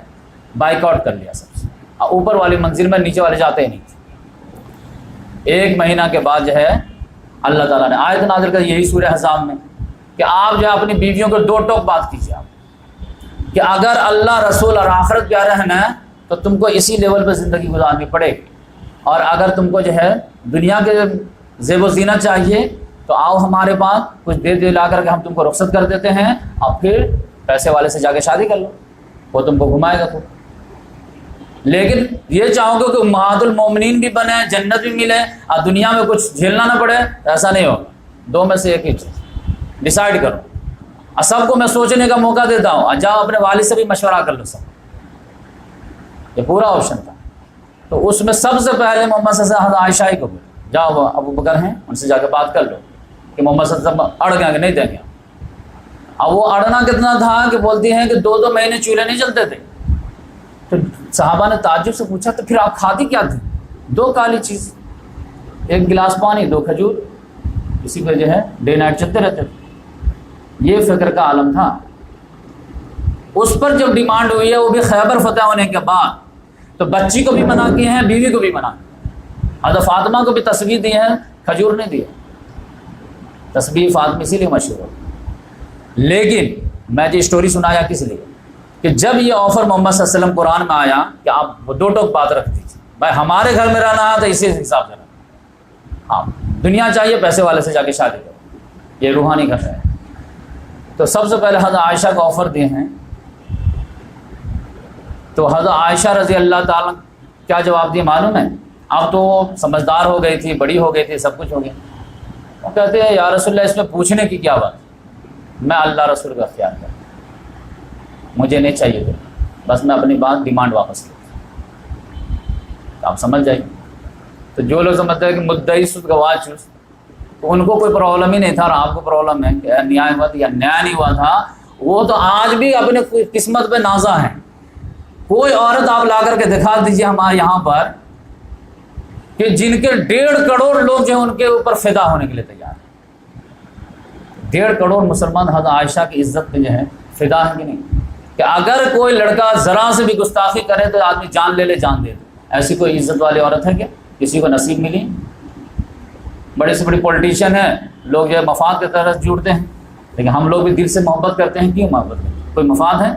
بائک آؤٹ کر لیا سب سے، اوپر والی منزل میں نیچے والے جاتے ہی نہیں تھے۔ 1 مہینہ کے بعد جو ہے اللہ تعالیٰ نے آیت نازل کر یہی سورہ احزاب میں کہ آپ جو ہے اپنی بیویوں کو 2 ٹوک بات کیجیے آپ کہ اگر اللہ رسول اور آخرت پیارا رہنا ہے تو تم کو اسی لیول پہ زندگی گزارنی پڑے گی، اور اگر تم کو جو ہے دنیا کے زیب و زینت چاہیے تو آؤ ہمارے پاس، کچھ دے دے لا کر کے ہم تم کو رخصت کر دیتے ہیں، اور پھر پیسے والے سے جا کے شادی کر لو، وہ تم کو گھمائے گا۔ لیکن یہ چاہو گے کہ امہات المومنین بھی بنے، جنت بھی ملے اور دنیا میں کچھ جھیلنا نہ پڑے، ایسا نہیں ہوگا۔ 2 میں سے ایک ہی چیز ڈیسائیڈ کرو، اور سب کو میں سوچنے کا موقع دیتا ہوں، اور جاؤ اپنے والد سے بھی مشورہ کر لو سب، یہ پورا آپشن تھا۔ تو اس میں سب سے پہلے محمد صلی اللہ علیہ وسلم عائشہ ہی کو بولے جاؤ وہ ابو بکر ہیں ان سے جا کے بات کر لو کہ محمد صلی اللہ علیہ وسلم اڑ گئے کہ نہیں دیں گے۔ اب وہ اڑنا کتنا تھا کہ بولتی ہیں کہ 2 مہینے چولہے نہیں چلتے تھے۔ تو صحابہ نے تعجب سے پوچھا تو پھر آپ کھاتی کیا تھی؟ 2 کالی چیز، 1 گلاس پانی، 2 کھجور، اسی پہ جو ہے ڈے نائٹ چلتے رہتے تھے۔ یہ فکر کا عالم تھا۔ اس پر جب ڈیمانڈ ہوئی ہے وہ بھی خیبر فتح ہونے کے بعد، تو بچی کو بھی منع کیے ہیں، بیوی کو بھی منع، حضرت فاطمہ کو بھی تصویر دی ہے، کھجور نہیں دیا۔ تصویر فاطمہ اسی لیے مشہور ہو۔ لیکن میں جو اسٹوری سنایا کس لیے کہ جب یہ آفر محمد صلی اللہ علیہ وسلم قرآن میں آیا کہ آپ 2 ٹوک بات رکھ دیجیے، بھائی ہمارے گھر میں رہنا ہے تو اسی حساب سے رہنا، ہاں دنیا چاہیے پیسے والے سے جا کے شادی کرو، یہ روحانی گھر ہے۔ تو سب سے پہلے حضرت عائشہ کو آفر دیے ہیں، تو حضرت عائشہ رضی اللہ تعالیٰ کیا جواب دیا معلوم ہے؟ اب تو سمجھدار ہو گئی تھی، بڑی ہو گئی تھی، سب کچھ ہو گیا۔ وہ کہتے ہیں یا رسول اللہ اس میں پوچھنے کی کیا بات، میں اللہ رسول کا اختیار کروں، مجھے نہیں چاہیے تھا، بس میں اپنی بات ڈیمانڈ واپس لوں، آپ سمجھ جائیے۔ تو جو لوگ سمجھتے ہیں کہ مدعی سود گواہ چست، تو ان کو کوئی پرابلم ہی نہیں تھا، اور آپ کو پرابلم ہے کہ نیائے ہوا تھا یا نیا نہیں ہوا تھا، وہ تو آج بھی اپنے قسمت پہ نازا ہیں۔ کوئی عورت آپ لا کر کے دکھا دیجیے ہمارے یہاں پر کہ جن کے 1.5 کروڑ لوگ جو ہیں ان کے اوپر فدا ہونے کے لیے تیار ہیں۔ 1.5 کروڑ مسلمان حضرت عائشہ کی عزت پہ جو ہے فدا ہے کہ نہیں، کہ اگر کوئی لڑکا ذرا سے بھی گستاخی کرے تو آدمی جان لے جان دے دے۔ ایسی کوئی عزت والی عورت ہے کیا کسی کو نصیب ملی؟ بڑے سے بڑی پولیٹیشین ہیں، لوگ جو ہے مفاد کی طرف جڑتے ہیں، لیکن ہم لوگ بھی دل سے محبت کرتے ہیں۔ کیوں محبت کرتے ہیں؟ کوئی مفاد ہے؟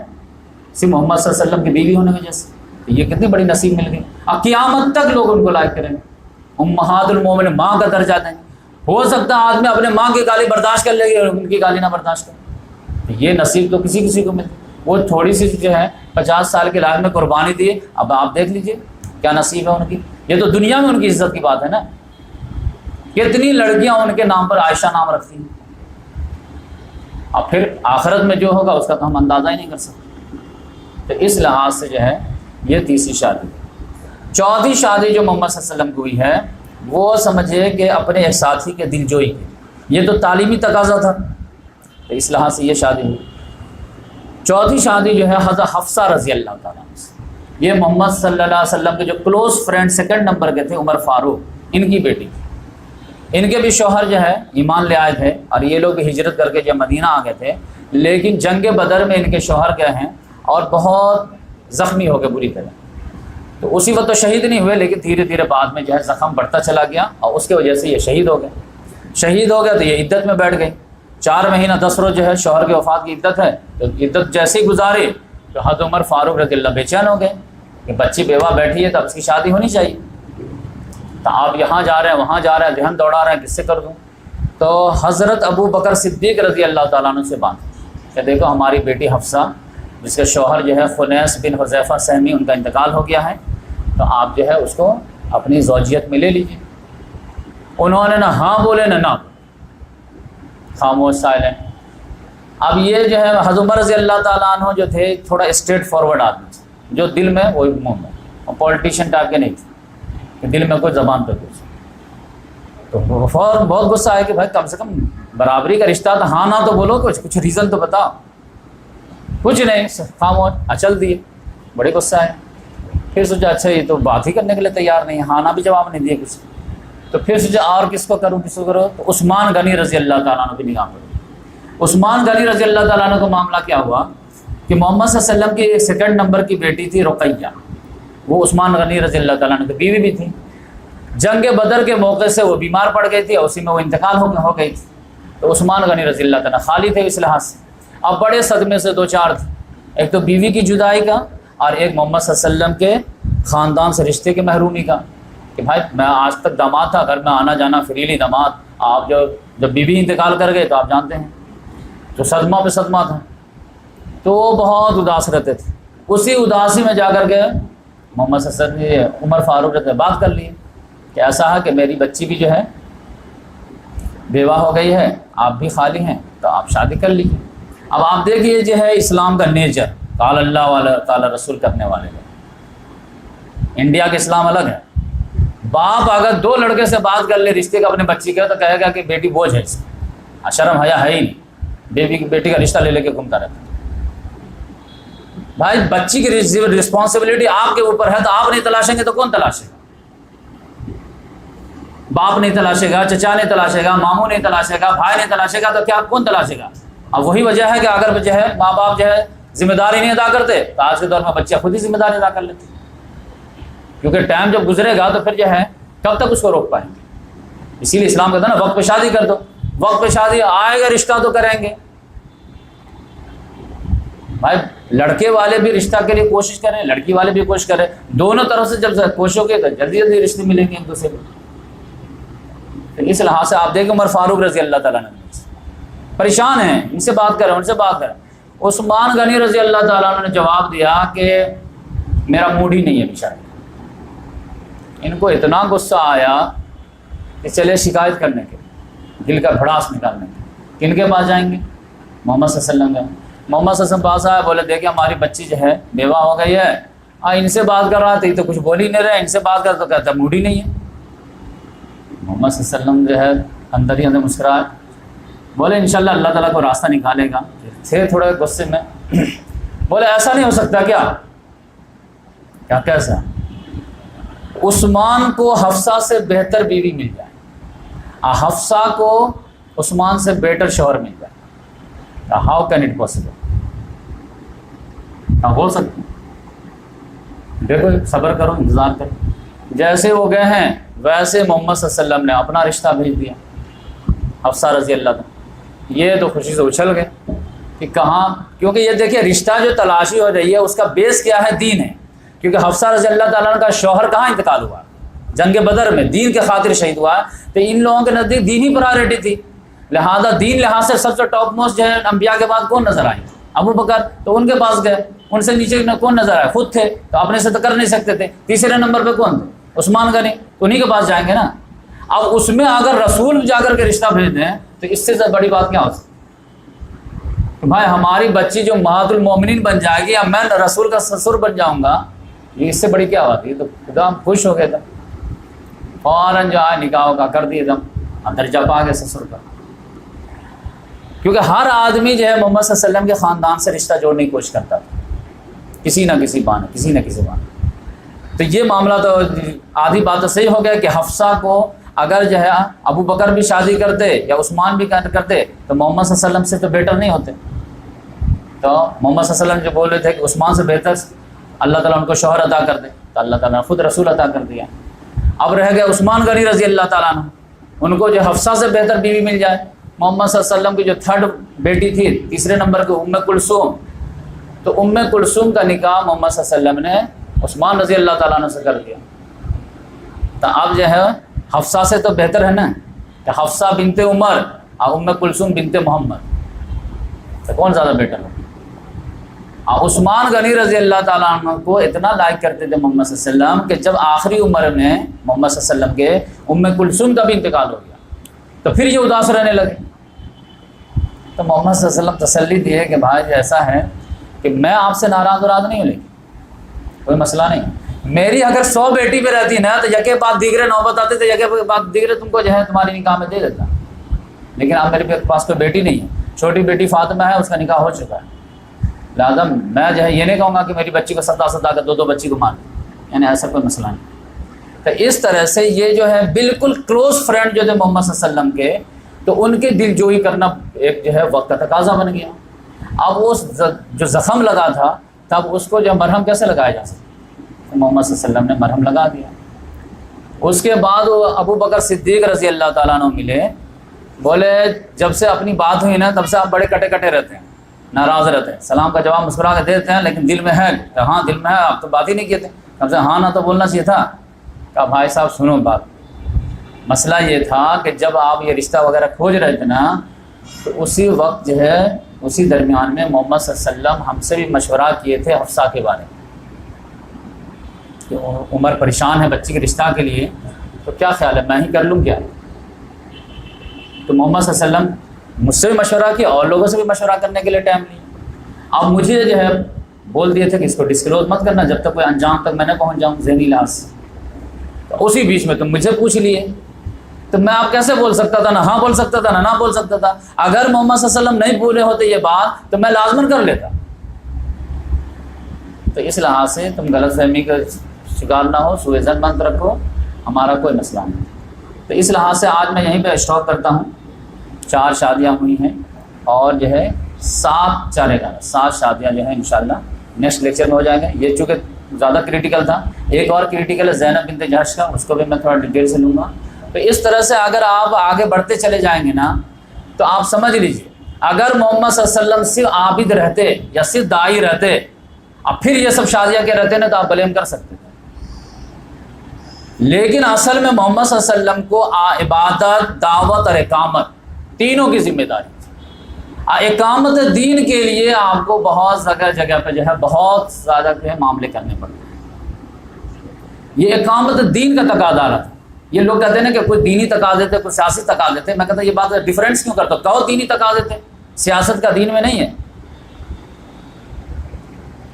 صرف محمد صلی اللہ علیہ وسلم کی بیوی ہونے کی وجہ سے؟ تو یہ کتنی بڑی نصیب مل گئی۔ اب قیامت تک لوگ ان کو لائق کریں گے، امہات المومنین، ماں کا درجہ دیں گے۔ ہو سکتا ہے آدمی اپنے ماں کی گالی برداشت کر لے گی اور ان کی گالی نہ برداشت کرے، یہ نصیب تو کسی کسی کو ملتی۔ وہ تھوڑی سی جو ہے 50 سال کی لائف میں قربانی دیے، اب آپ دیکھ لیجئے کیا نصیب ہے ان کی۔ یہ تو دنیا میں ان کی عزت کی بات ہے نا، کتنی لڑکیاں ان کے نام پر عائشہ نام رکھتی ہیں، اب پھر آخرت میں جو ہوگا اس کا تو ہم اندازہ ہی نہیں کر سکتے۔ تو اس لحاظ سے جو ہے یہ تیسری شادی۔ چوتھی شادی جو محمد صلی اللہ علیہ وسلم کو ہوئی ہے، وہ سمجھے کہ اپنے ایک ساتھی کے دل جوئی کی، یہ تو تعلیمی تقاضا تھا، تو اس لحاظ سے یہ شادی ہوئی۔ چوتھی شادی جو ہے حضرت حفصہ رضی اللہ تعالیٰ عنہ سے، یہ محمد صلی اللہ علیہ وسلم کے جو کلوز فرینڈ 2 نمبر کے تھے عمر فاروق، ان کی بیٹی تھی۔ ان کے بھی شوہر جو ہے ایمان لے آئے تھے، اور یہ لوگ بھی ہجرت کر کے جو مدینہ آ گئے تھے، لیکن جنگ بدر میں ان کے شوہر گئے ہیں اور بہت زخمی ہو گئے بری طرح۔ تو اسی وقت تو شہید نہیں ہوئے، لیکن دھیرے دھیرے بعد میں جو ہے زخم بڑھتا چلا گیا، اور اس کی وجہ سے یہ شہید ہو گئے۔ شہید ہو گئے تو یہ عدت میں بیٹھ گئی، 4 مہینہ 10 روز جو ہے شوہر کی وفات کی عدت ہے، تو عدت جیسے ہی گزاری تو حضرت عمر فاروق رضی اللہ بے چین ہو گئے کہ بچی بیوہ بیٹھی ہے تو اب اس کی شادی ہونی چاہیے۔ تو آپ یہاں جا رہے ہیں وہاں جا رہے ہیں، ذہن دوڑا رہے ہیں کس سے کر دوں؟ تو حضرت ابو بکر صدیق رضی اللہ تعالیٰ عنہ سے باندھ کہ دیکھو ہماری بیٹی حفصہ، جس کے شوہر جو ہے خنیس بن حذیفہ سہمی، ان کا انتقال ہو گیا ہے، تو آپ جو ہے اس کو اپنی زوجیت میں لے لیجیے۔ انہوں نے نہ ہاں بولے نہ نہ، خاموش سائلنٹ۔ اب یہ جو ہے حضرت عمر رضی اللہ تعالیٰ عنہ جو تھے تھوڑا اسٹریٹ فارورڈ آدمی تھے، جو دل میں وہی منہ میں، اور پولیٹیشین ٹائپ کے نہیں تھے کہ دل میں کوئی زبان پہ کچھ۔ تو فوراً بہت غصہ آیا کہ بھائی کم سے کم برابری کا رشتہ تھا، ہاں نہ تو بولو، کچھ ریزن تو بتاؤ۔ کچھ نہیں، خاموش اچل دیے، بڑے غصہ آئے۔ پھر سوچا اچھا یہ تو بات ہی کرنے کے لیے تیار نہیں ہے، ہاں نہ بھی جواب نہیں دیا کچھ۔ تو پھر سوچا اور کس کو کروں کس کو کرو، تو عثمان غنی رضی اللہ تعالیٰ عنہ کی نگاہ پڑی۔ عثمان غنی رضی اللہ تعالیٰ عنہ کو معاملہ کیا ہوا کہ محمد صلی اللہ علیہ وسلم کی ایک 2 نمبر کی بیٹی تھی رقیہ، وہ عثمان غنی رضی اللہ تعالیٰ عنہ کی بیوی بھی تھی۔ جنگ بدر کے موقع سے وہ بیمار پڑ گئی تھی اور اسی میں وہ انتقال ہو گئی تھی، تو عثمان غنی رضی اللہ تعالیٰ خالی تھے اس لحاظ سے۔ اب بڑے صدمے سے 2-4 تھے، ایک تو بیوی کی جدائی کا، اور ایک محمد صلی اللہ علیہ وسلم کے خاندان سے رشتے کے محرومی کا، کہ بھائی میں آج تک داماد تھا، گھر میں آنا جانا فریلی داماد، آپ جب بیوی انتقال کر گئے تو آپ جانتے ہیں تو صدمہ پہ صدمہ تھا، تو وہ بہت اداس رہتے تھے۔ اسی اداسی میں جا کر کے محمد صلی اللہ علیہ وسلم نے عمر فاروق نے بات کر لی کہ ایسا ہے کہ میری بچی بھی جو ہے بیوہ ہو گئی ہے، آپ بھی خالی ہیں، تو آپ شادی کر لیجیے۔ اب آپ دیکھیے جو ہے اسلام کا نیچر، قال اللہ والا قال رسول کرنے والے کا، انڈیا کے اسلام الگ ہے۔ باپ اگر 2 لڑکے سے بات کر لے رشتے کا اپنے بچی کا، تو کہے گا کہ بیٹی بوجھ ہے، اس کا شرم حیا ہے ہی نہیں، بیٹی کا رشتہ لے کے گھومتا رہتا۔ بھائی بچی کی رسپانسبلٹی آپ کے اوپر ہے، تو آپ نہیں تلاشیں گے تو کون تلاشے گا؟ باپ نہیں تلاشے گا، چچا نہیں تلاشے گا، ماموں نہیں تلاشے گا، بھائی نہیں تلاشے گا، تو کیا کون تلاشے گا؟ اب وہی وجہ ہے کہ اگر جو ہے ماں باپ جو ہے ذمہ داری نہیں ادا کرتے، تو آج کے دور میں بچے خود ہی ذمہ داری ادا کر لیتے، کیونکہ ٹائم جب گزرے گا تو پھر جو ہے کب تک اس کو روک پائیں گے؟ اسی لیے اسلام کہتا ہے نا وقت پہ شادی کر دو، وقت پہ شادی آئے گا رشتہ تو کریں گے۔ بھائی لڑکے والے بھی رشتہ کے لیے کوشش کریں، لڑکی والے بھی کوشش کریں، دونوں طرف سے جب کوششوں گے تو جلدی جلدی رشتے ملیں گے ایک دوسرے کو۔ اس لحاظ سے آپ دیکھیں عمر فاروق رضی اللہ تعالیٰ نے پریشان ہیں، ان سے بات کریں ان سے بات کریں۔ عثمان غنی رضی اللہ تعالیٰ عنہ نے جواب دیا کہ میرا موڈ ہی نہیں ہے بیچارے۔ ان کو اتنا غصہ آیا کہ چلے شکایت کرنے کے، دل کا بھڑاس نکالنے کے۔ کن کے پاس جائیں گے؟ محمد صلی اللہ علیہ وسلم کا۔ محمد صلی اللہ علیہ وسلم پاس آیا، بولے دیکھیں ہماری بچی جو ہے بیوہ ہو گئی ہے، ان سے بات کر رہا تھا یہ تو کچھ بول ہی نہیں رہے، ان سے بات کر تو کہتا موڈ ہی نہیں ہے۔ محمد صلی اللہ علیہ وسلم جو ہے اندر ہی اندر مسکرائے، بولے انشاءاللہ اللہ تعالیٰ کو راستہ نکالے گا. تھے تھوڑے غصے میں، بولے ایسا نہیں ہو سکتا کیا؟ کیا کیسا؟ عثمان کو حفصہ سے بہتر بیوی مل جائے، حفصہ کو عثمان سے بیٹر شوہر مل جائے. How can it possible? کیا ہو سکتا؟ دیکھو صبر کرو، انتظار کرو. جیسے وہ گئے ہیں ویسے محمد صلی اللہ علیہ وسلم نے اپنا رشتہ بھیج دیا حفصہ رضی اللہ عنہ. یہ تو خوشی سے اچھل گئے کہ کہاں، کیونکہ یہ دیکھیے رشتہ جو تلاشی ہو رہی ہے اس کا بیس کیا ہے؟ دین ہے. کیونکہ حفصہ رضی اللہ تعالیٰ عنہ کا شوہر کہاں انتقال ہوا؟ جنگ بدر میں، دین کے خاطر شہید ہوا. تو ان لوگوں کے نزدیک دین ہی پرائرٹی تھی، لہذا دین لحاظ سے سب سے ٹاپ موسٹ جو ہے انبیاء کے بعد کون نظر آئے؟ ابو بکر. تو ان کے پاس گئے، ان سے نیچے کون نظر آئے؟ خود تھے، تو اپنے سے تو کر نہیں سکتے تھے. تیسرے نمبر پہ کون تھے؟ عثمان غنی. تو انہیں کے پاس جائیں گے نا. اب اس میں اگر رسول جا کر کے رشتہ بھیج دیں تو اس سے بڑی بات کیا ہو سکتی؟ کہ بھائی ہماری بچی جو امہات المومنین بن جائے گی یا میں رسول کا سسر بن جاؤں گا، یہ اس سے بڑی کیا بات ہے؟ تو خدا خوش ہو گیا تھا، فوراً جو ہے نکاح کا کر دیے دم، درجہ پا گئے سسر کا. کیونکہ ہر آدمی جو ہے محمد صلی اللہ علیہ وسلم کے خاندان سے رشتہ جوڑنے کی کوشش کرتا تھا، کسی نہ کسی بہانے، کسی نہ کسی بہانے. تو یہ معاملہ تو آدھی بات تو صحیح ہو گیا کہ حفصہ کو اگر جو ہے ابو بکر بھی شادی کرتے یا عثمان بھی کرتے تو محمد صلی اللہ علیہ وسلم سے تو بیٹر نہیں ہوتے. تو محمد صلی اللہ علیہ وسلم جو بول رہے تھے کہ عثمان سے بہتر اللہ تعالیٰ ان کو شوہر عطا کر دے، تو اللہ تعالیٰ نے خود رسول عطا کر دیا. اب رہ گئے عثمان غنی رضی اللہ تعالیٰ عنہ، ان کو جو حفصہ سے بہتر بیوی مل جائے. محمد صلی اللہ علیہ وسلم کی جو تھرڈ بیٹی تھی، تیسرے نمبر کی ام کلثوم، تو ام کلثوم کا نکاح محمد صلی اللہ علیہ وسلم نے عثمان رضی اللہ تعالیٰ عنہ سے کر دیا. تو اب جو ہے حفصہ سے تو بہتر ہے نا کہ حفصہ بنت عمر اور ام کلثوم بنت محمد، تو کون زیادہ بیٹر ہے؟ عثمان غنی رضی اللہ تعالیٰ عنہ کو اتنا لائک کرتے تھے محمد صلی اللہ علیہ وسلم کہ جب آخری عمر میں محمد صلی اللہ علیہ وسلم کے ام کلثوم کا بھی انتقال ہو گیا تو پھر یہ اداس رہنے لگے. تو محمد صلی اللہ علیہ وسلم تسلی دیے کہ بھائی ایسا ہے کہ میں آپ سے ناراض نہیں ہوں، لیکن کوئی مسئلہ نہیں. میری اگر 100 بیٹی پہ رہتی نا تو یکے بعد دیگرے نوبت آتے تھے، یکے بعد دیگرے تم کو جو ہے تمہاری نکاح میں دے دیتا. لیکن اب میرے پاس کوئی بیٹی نہیں ہے، چھوٹی بیٹی فاطمہ ہے، اس کا نکاح ہو چکا ہے. لہٰذا میں جو ہے یہ نہیں کہوں گا کہ میری بچی کو ستا کر دو بچی کو مان، یعنی ایسا کوئی مسئلہ نہیں. تو اس طرح سے یہ جو ہے بالکل کلوز فرینڈ جو تھے محمد صلی اللہ علیہ وسلم کے، تو ان کی دل جوئی کرنا ایک جو ہے وقت کا تقاضا بن گیا. اب وہ جو زخم لگا تھا تب اس کو جو مرہم کیسے لگایا جا سکتا؟ محمد صلی اللہ علیہ وسلم نے مرہم لگا دیا. اس کے بعد وہ ابو بکر صدیق رضی اللہ تعالیٰ عنہ ملے، بولے جب سے اپنی بات ہوئی نا تب سے آپ بڑے کٹے کٹے رہتے ہیں، ناراض رہتے ہیں. سلام کا جواب مسکرا کے دیتے ہیں لیکن دل میں ہے. ہاں دل میں ہے، آپ تو بات ہی نہیں کیے تھے. تب سے ہاں نہ تو بولنا چاہیے تھا. کہا بھائی صاحب سنو بات، مسئلہ یہ تھا کہ جب آپ یہ رشتہ وغیرہ کھوج رہے تھے نا تو اسی وقت جو ہے اسی درمیان میں محمد صلی اللہ علیہ وسلم ہم سے بھی مشورہ کیے تھے حفصہ کے بارے میں کہ عمر پریشان ہے بچی کے رشتہ کے لیے، تو کیا خیال ہے میں ہی کر لوں کیا؟ تو محمد صلی اللہ علیہ وسلم مجھ سے بھی مشورہ کیا اور لوگوں سے بھی مشورہ کرنے کے لیے ٹائم لیا. اب مجھے جو ہے بول دیے تھے کہ اس کو ڈسکلوز مت کرنا جب تک کوئی انجام تک میں نہ پہنچ جاؤں ذہنی لحاظ سے. تو اسی بیچ میں تم مجھے پوچھ لیے تو میں آپ کیسے بول سکتا تھا؟ نہ ہاں بول سکتا تھا نہ بول سکتا تھا. اگر محمد صلی اللہ علیہ وسلم نہیں بولے ہوتے یہ بات تو میں لازماً کر لیتا. تو اس لحاظ سے تم غلط فہمی کا شکار نہ ہو، سوء ظن مت رکھو، ہمارا کوئی مسئلہ نہیں. تو اس لحاظ سے آج میں یہیں پہ اسٹاپ کرتا ہوں. 4 شادیاں ہوئی ہیں اور جو ہے 7 شادیاں جو ہیں انشاءاللہ نیکسٹ لیکچر میں ہو جائیں گے. یہ چونکہ زیادہ کریٹیکل تھا، ایک اور کریٹیکل ہے زینب بنت جحش کا، اس کو بھی میں تھوڑا ڈیٹیل سے لوں گا. تو اس طرح سے اگر آپ آگے بڑھتے چلے جائیں گے نا تو آپ سمجھ لیجیے اگر محمد صلی اللہ علیہ وسلم صرف عابد رہتے یا صرف داعی رہتے اب پھر یہ سب شادیاں کے رہتے نا تو آپ بلیم کر سکتے تھے. لیکن اصل میں محمد صلی اللہ علیہ وسلم کو عبادت، دعوت اور اقامت تینوں کی ذمہ داری تھی. اقامت دین کے لیے آپ کو بہت جگہ پہ جو ہے بہت زیادہ جو ہے معاملے کرنے پڑتے ہیں. یہ اقامت دین کا تقاضا تھا. یہ لوگ کہتے ہیں نا کہ کوئی دینی تقاضے تھے کوئی سیاسی تقاضے تھے. میں کہتا ہوں یہ بات ڈیفرنس کیوں کرتا ہوں؟ کہو دینی تقاضے تھے، سیاست کا دین میں نہیں ہے.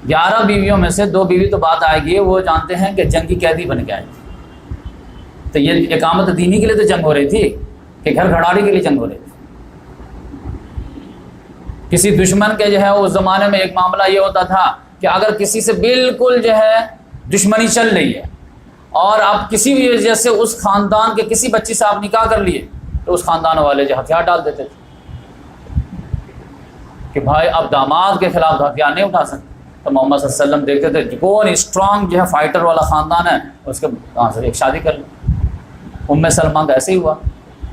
11 بیویوں میں سے 2 بیوی تو بات آئے گی وہ جانتے ہیں کہ جنگی قیدی بن کے آئے تھے. تو یہ اقامت دینی کے لیے تو جنگ ہو رہی تھی کہ گھر گھڑاڑی کے لیے جنگ ہو رہی تھی. کسی دشمن کے جو ہے اس زمانے میں ایک معاملہ یہ ہوتا تھا کہ اگر کسی سے بالکل جو ہے دشمنی چل رہی ہے اور آپ کسی بھی وجہ سے اس خاندان کے کسی بچی سے آپ نکاح کر لیے تو اس خاندان والے جو ہتھیار ڈال دیتے تھے کہ بھائی اب داماد کے خلاف ہتھیار نہیں اٹھا سکتے. تو محمد صلی اللہ علیہ وسلم دیکھتے تھے کون اسٹرانگ جو ہے فائٹر والا خاندان ہے اس کے وہاں سے ایک شادی کر لی. ام سلمہ کا ایسے ہی ہوا.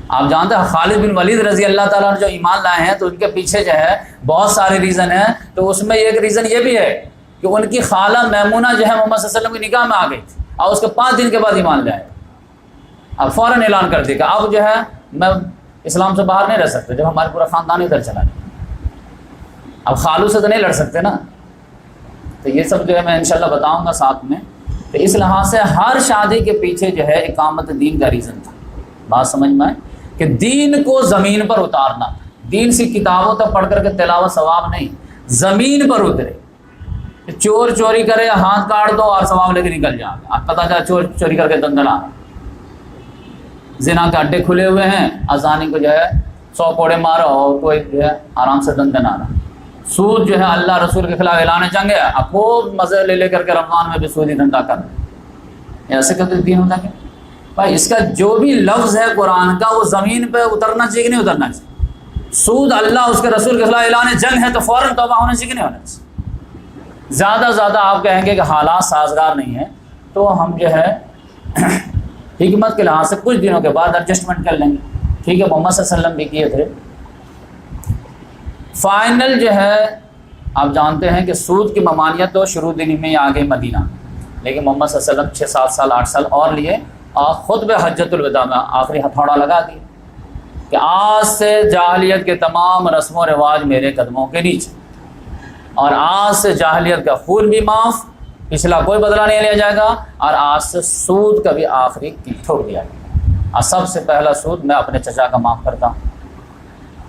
آپ جانتے ہیں خالد بن ولید رضی اللہ تعالیٰ نے جو ایمان لائے ہیں تو ان کے پیچھے جو ہے بہت سارے ریزن ہیں. تو اس میں ایک ریزن یہ بھی ہے کہ ان کی خالہ میمونہ جو ہے محمد صلی اللہ علیہ وسلم کی نکاح میں آ گئی تھی اور اس کے 5 دن کے بعد ایمان لائے. اب فوراً اعلان کر دیا کہ اب جو ہے میں اسلام سے باہر نہیں رہ سکتا جب ہمارے پورا خاندان ادھر چلا گیا. اب خالو سے تو نہیں لڑ سکتے نا. تو یہ سب جو ہے میں انشاءاللہ بتاؤں گا ساتھ میں. تو اس لحاظ سے ہر شادی کے پیچھے جو ہے اقامت دین کا ریزن تھا. بات سمجھ میں آئے کہ دین کو زمین پر اتارنا. دین سی کتابوں تک پڑھ کر کے تلاوت ثواب نہیں, زمین پر اترے. چور چوری کرے ہاتھ کاٹ دو اور ثواب لے کے نکل جائے. آپ پتہ چلا چور چوری کر کے دندنا. زنا کے اڈے کھلے ہوئے ہیں, ازانی کو جو ہے 100 کوڑے مارو اور کوئی جو ہے آرام سے دندنا رہا. سود جو ہے اللہ رسول کے خلاف اعلان جنگ ہے, اب خوب مزے لے کر کے رمضان میں بھی سودی دھندا کر رہے. ایسے کرتے دین ہوتا کہ بھائی اس کا جو بھی لفظ ہے قرآن کا وہ زمین پہ اترنا چاہیے کہ نہیں اترنا چاہیے. سود اللہ اس کے رسول کے خلاف اعلان جنگ ہے تو فوراً توبہ ہونا چاہیے کہ نہیں ہونا چاہیے. زیادہ آپ کہیں گے کہ حالات سازگار نہیں ہیں تو ہم جو ہے حکمت کے لحاظ سے کچھ دنوں کے بعد ایڈجسٹمنٹ کر لیں گے. ٹھیک ہے, محمد صلی اللہ علیہ وسلم بھی کیے تھے. فائنل جو ہے آپ جانتے ہیں کہ سود کی ممانعت تو شروع دن میں آ گئی مدینہ, لیکن محمد صلی اللہ علیہ وسلم 6 سال 8 سال اور لیے اور خطبہ حجۃ الوداع میں آخری ہتھوڑا لگا دی کہ آج سے جاہلیت کے تمام رسم و رواج میرے قدموں کے نیچے, اور آج سے جاہلیت کا خون بھی معاف, پچھلا کوئی بدلہ نہیں لیا جائے گا, اور آج سے سود کا بھی آخری ٹھوک دیا گیا. اور سب سے پہلا سود میں اپنے چچا کا معاف کرتا ہوں.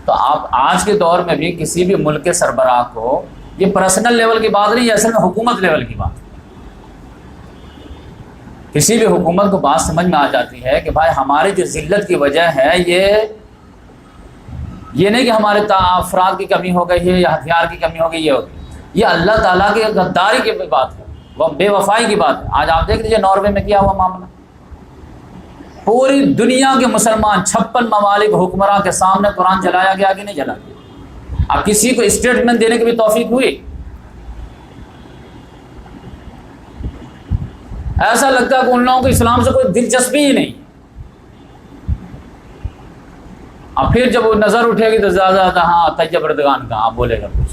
تو آپ آج کے دور میں بھی کسی بھی ملک کے سربراہ کو, یہ پرسنل لیول کی بات نہیں, یہ اصل میں حکومت لیول کی بات. کسی بھی حکومت کو بات سمجھ میں آ جاتی ہے کہ بھائی ہماری جو ذلت کی وجہ ہے یہ نہیں کہ ہمارے افراد کی کمی ہو گئی ہے یا ہتھیار کی کمی ہو گئی, یہ ہوگی, یہ اللہ تعالیٰ کی غداری کی بات ہے, وہ بے وفائی کی بات ہے. آج آپ دیکھ لیجیے ناروے میں کیا ہوا معاملہ. پوری دنیا کے مسلمان 56 ممالک حکمراں کے سامنے قرآن جلایا گیا کہ نہیں جلایا گیا. اب کسی کو اسٹیٹمنٹ دینے کی بھی توفیق ہوئی. ایسا لگتا ہے کہ ان لوگوں کو اسلام سے کوئی دلچسپی ہی نہیں. اب پھر جب وہ نظر اٹھے گی تو زیادہ ہاں طیب اردگان کا آپ بولے گا کچھ,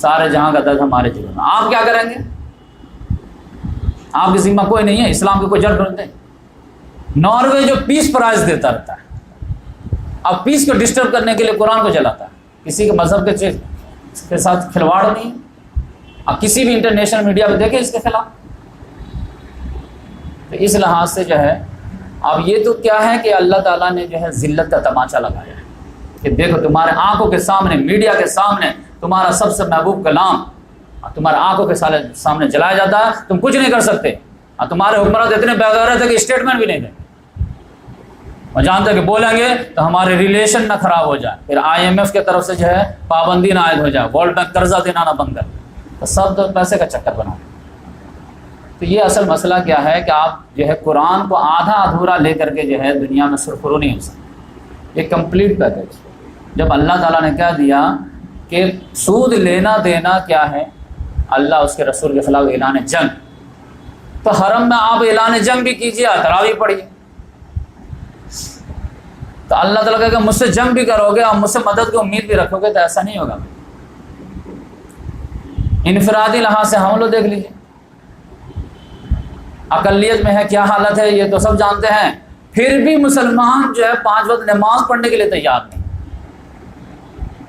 سارے جہاں کا درد ہمارے جلد میں. آپ کیا کریں گے؟ آپ کی ذمہ کوئی نہیں ہے, اسلام کے کوئی جڑ ڈھونڈتے. ناروے جو پیس پرائز دیتا رہتا ہے, اب پیس کو ڈسٹرب کرنے کے لیے قرآن کو جلاتا ہے. کسی کے مذہب کے ساتھ کھلواڑ نہیں. اب کسی بھی انٹرنیشنل میڈیا پہ دیکھیں اس کے خلاف. تو اس لحاظ سے جو ہے اب یہ تو کیا ہے کہ اللہ تعالیٰ نے جو ہے ذلت کا تماچا لگایا ہے کہ دیکھو تمہارے آنکھوں کے سامنے, میڈیا کے سامنے تمہارا سب سے محبوب کلام تمہارے آنکھوں کے سامنے جلایا جاتا ہے, تم کچھ نہیں کر سکتے. اور تمہارے حکمران اتنے بغیرت ہے کہ اسٹیٹمنٹ بھی نہیں دیں. اور جانتے کہ بولیں گے تو ہمارے ریلیشن نہ خراب ہو جائے, پھر IMF کی طرف سے جو ہے پابندی نہ عائد ہو جائے, ورلڈ بینک قرضہ دینا نہ بند کر, تو سب تو پیسے کا چکر بنا. تو یہ اصل مسئلہ کیا ہے کہ آپ جو ہے قرآن کو آدھا ادھورا لے کر کے جو ہے دنیا میں سرخرو نہیں ہو سکتے. یہ کمپلیٹ پیکج. جب اللہ تعالیٰ نے کہہ دیا کہ سود لینا دینا کیا ہے, اللہ اس کے رسول کے خلاف اعلان جنگ, تو حرم میں آپ اعلان جنگ بھی کیجیے, تراویح پڑھیے. تو اللہ تعالیٰ کہے کہ مجھ سے جنگ بھی کرو گے اور مجھ سے مدد کی امید بھی رکھو گے, تو ایسا نہیں ہوگا. انفرادی لحاظ سے ہم لوگ دیکھ لیجیے, اقلیت میں ہے کیا حالت ہے یہ تو سب جانتے ہیں. پھر بھی مسلمان جو ہے 5 وقت نماز پڑھنے کے لیے تیار نہیں.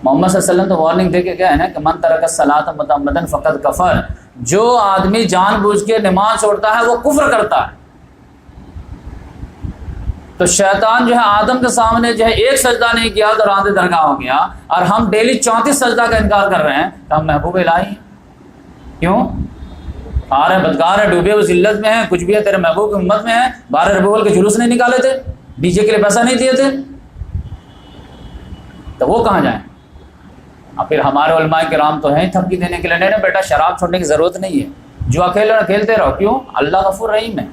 محمد صلی اللہ علیہ وسلم تو وارننگ دے کے گئے ہیں نا کہ من ترک الصلاۃ متعمدا فقد کفر. جو آدمی جان بوجھ کے نماز چھوڑتا ہے وہ کفر کرتا ہے. تو شیطان جو ہے آدم کے سامنے جو ہے ایک سجدہ نہیں کیا تو راندے درگاہ ہو گیا, اور ہم ڈیلی 34 سجدہ کا انکار کر رہے ہیں, تو ہم محبوب الہی ہیں. کیوں؟ آ رہے بدکار ہیں، ڈوبے ہوئے ذلت میں ہیں، کچھ بھی ہے، تیرے محبوب کی امت میں ہیں، 12 ربیع الاول کے جلوس نہیں نکالے تھے، ڈی جے کے لیے پیسہ نہیں دیے تھے، تو وہ کہاں جائیں؟ اور پھر ہمارے علماء کرام تو ہیں تھپکی دینے کے لیے، نہیں بیٹا شراب چھوڑنے کی ضرورت نہیں ہے، جوا کھیلتے رہو، کیوں؟ اللہ غفور رحیم ہے،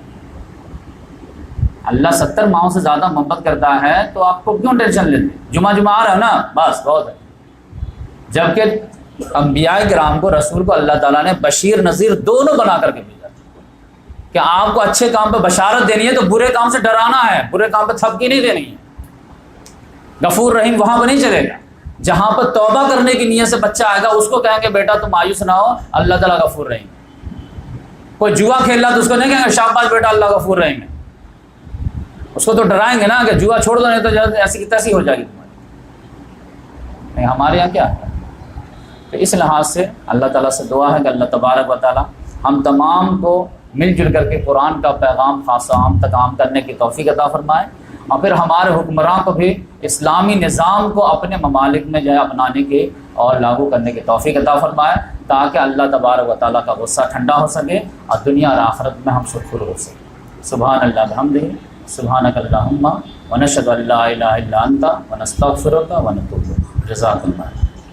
اللہ 70 ماہوں سے زیادہ محبت کرتا ہے، تو آپ کو کیوں ٹینشن لیتے؟ جمعہ آ رہا ہے نا، بس بہت ہے۔ جبکہ انبیاء کرام کو، رسول کو اللہ تعالیٰ نے بشیر نذیر دونوں بنا کر کے بھیجا کہ آپ کو اچھے کام پہ بشارت دینی ہے تو برے کام سے ڈرانا ہے، برے کام پہ تھپکی نہیں دینی ہے۔ غفور رحیم وہاں پہ نہیں چلے گا، جہاں پر توبہ کرنے کی نیت سے بچہ آئے گا اس کو کہیں گے بیٹا تم مایوس نہ ہو، اللہ تعالیٰ غفور رحیم۔ کوئی جوا کھیل رہا تو اس کو نہیں کہیں گے شاباش بیٹا اللہ غفور رحیم ہے، اس کو تو ڈرائیں گے نا کہ جوا چھوڑ دو نہیں تو ایسی کی تیسی ہو جائے گی تمہاری۔ نہیں، ہمارے یہاں کیا ہے؟ تو اس لحاظ سے اللہ تعالیٰ سے دعا ہے کہ اللہ تبارک و تعالیٰ ہم تمام کو مل جل کر کے قرآن کا پیغام خاص و عام تک عام کرنے کی توفیق عطا فرمائے، اور پھر ہمارے حکمراں کو بھی اسلامی نظام کو اپنے ممالک میں جو ہے اپنانے کے اور لاگو کرنے کی توفیق عطا فرمائے، تاکہ اللہ تبارک و تعالیٰ کا غصہ ٹھنڈا ہو سکے اور دنیا اور آخرت میں ہم سرخر ہو سکیں۔ سبحان اللہ بحمدہ، سبحانک اللہم ونشہد ان لا الہ الا انت ونستغفرک ونتوب الیک۔ جزاک اللہ۔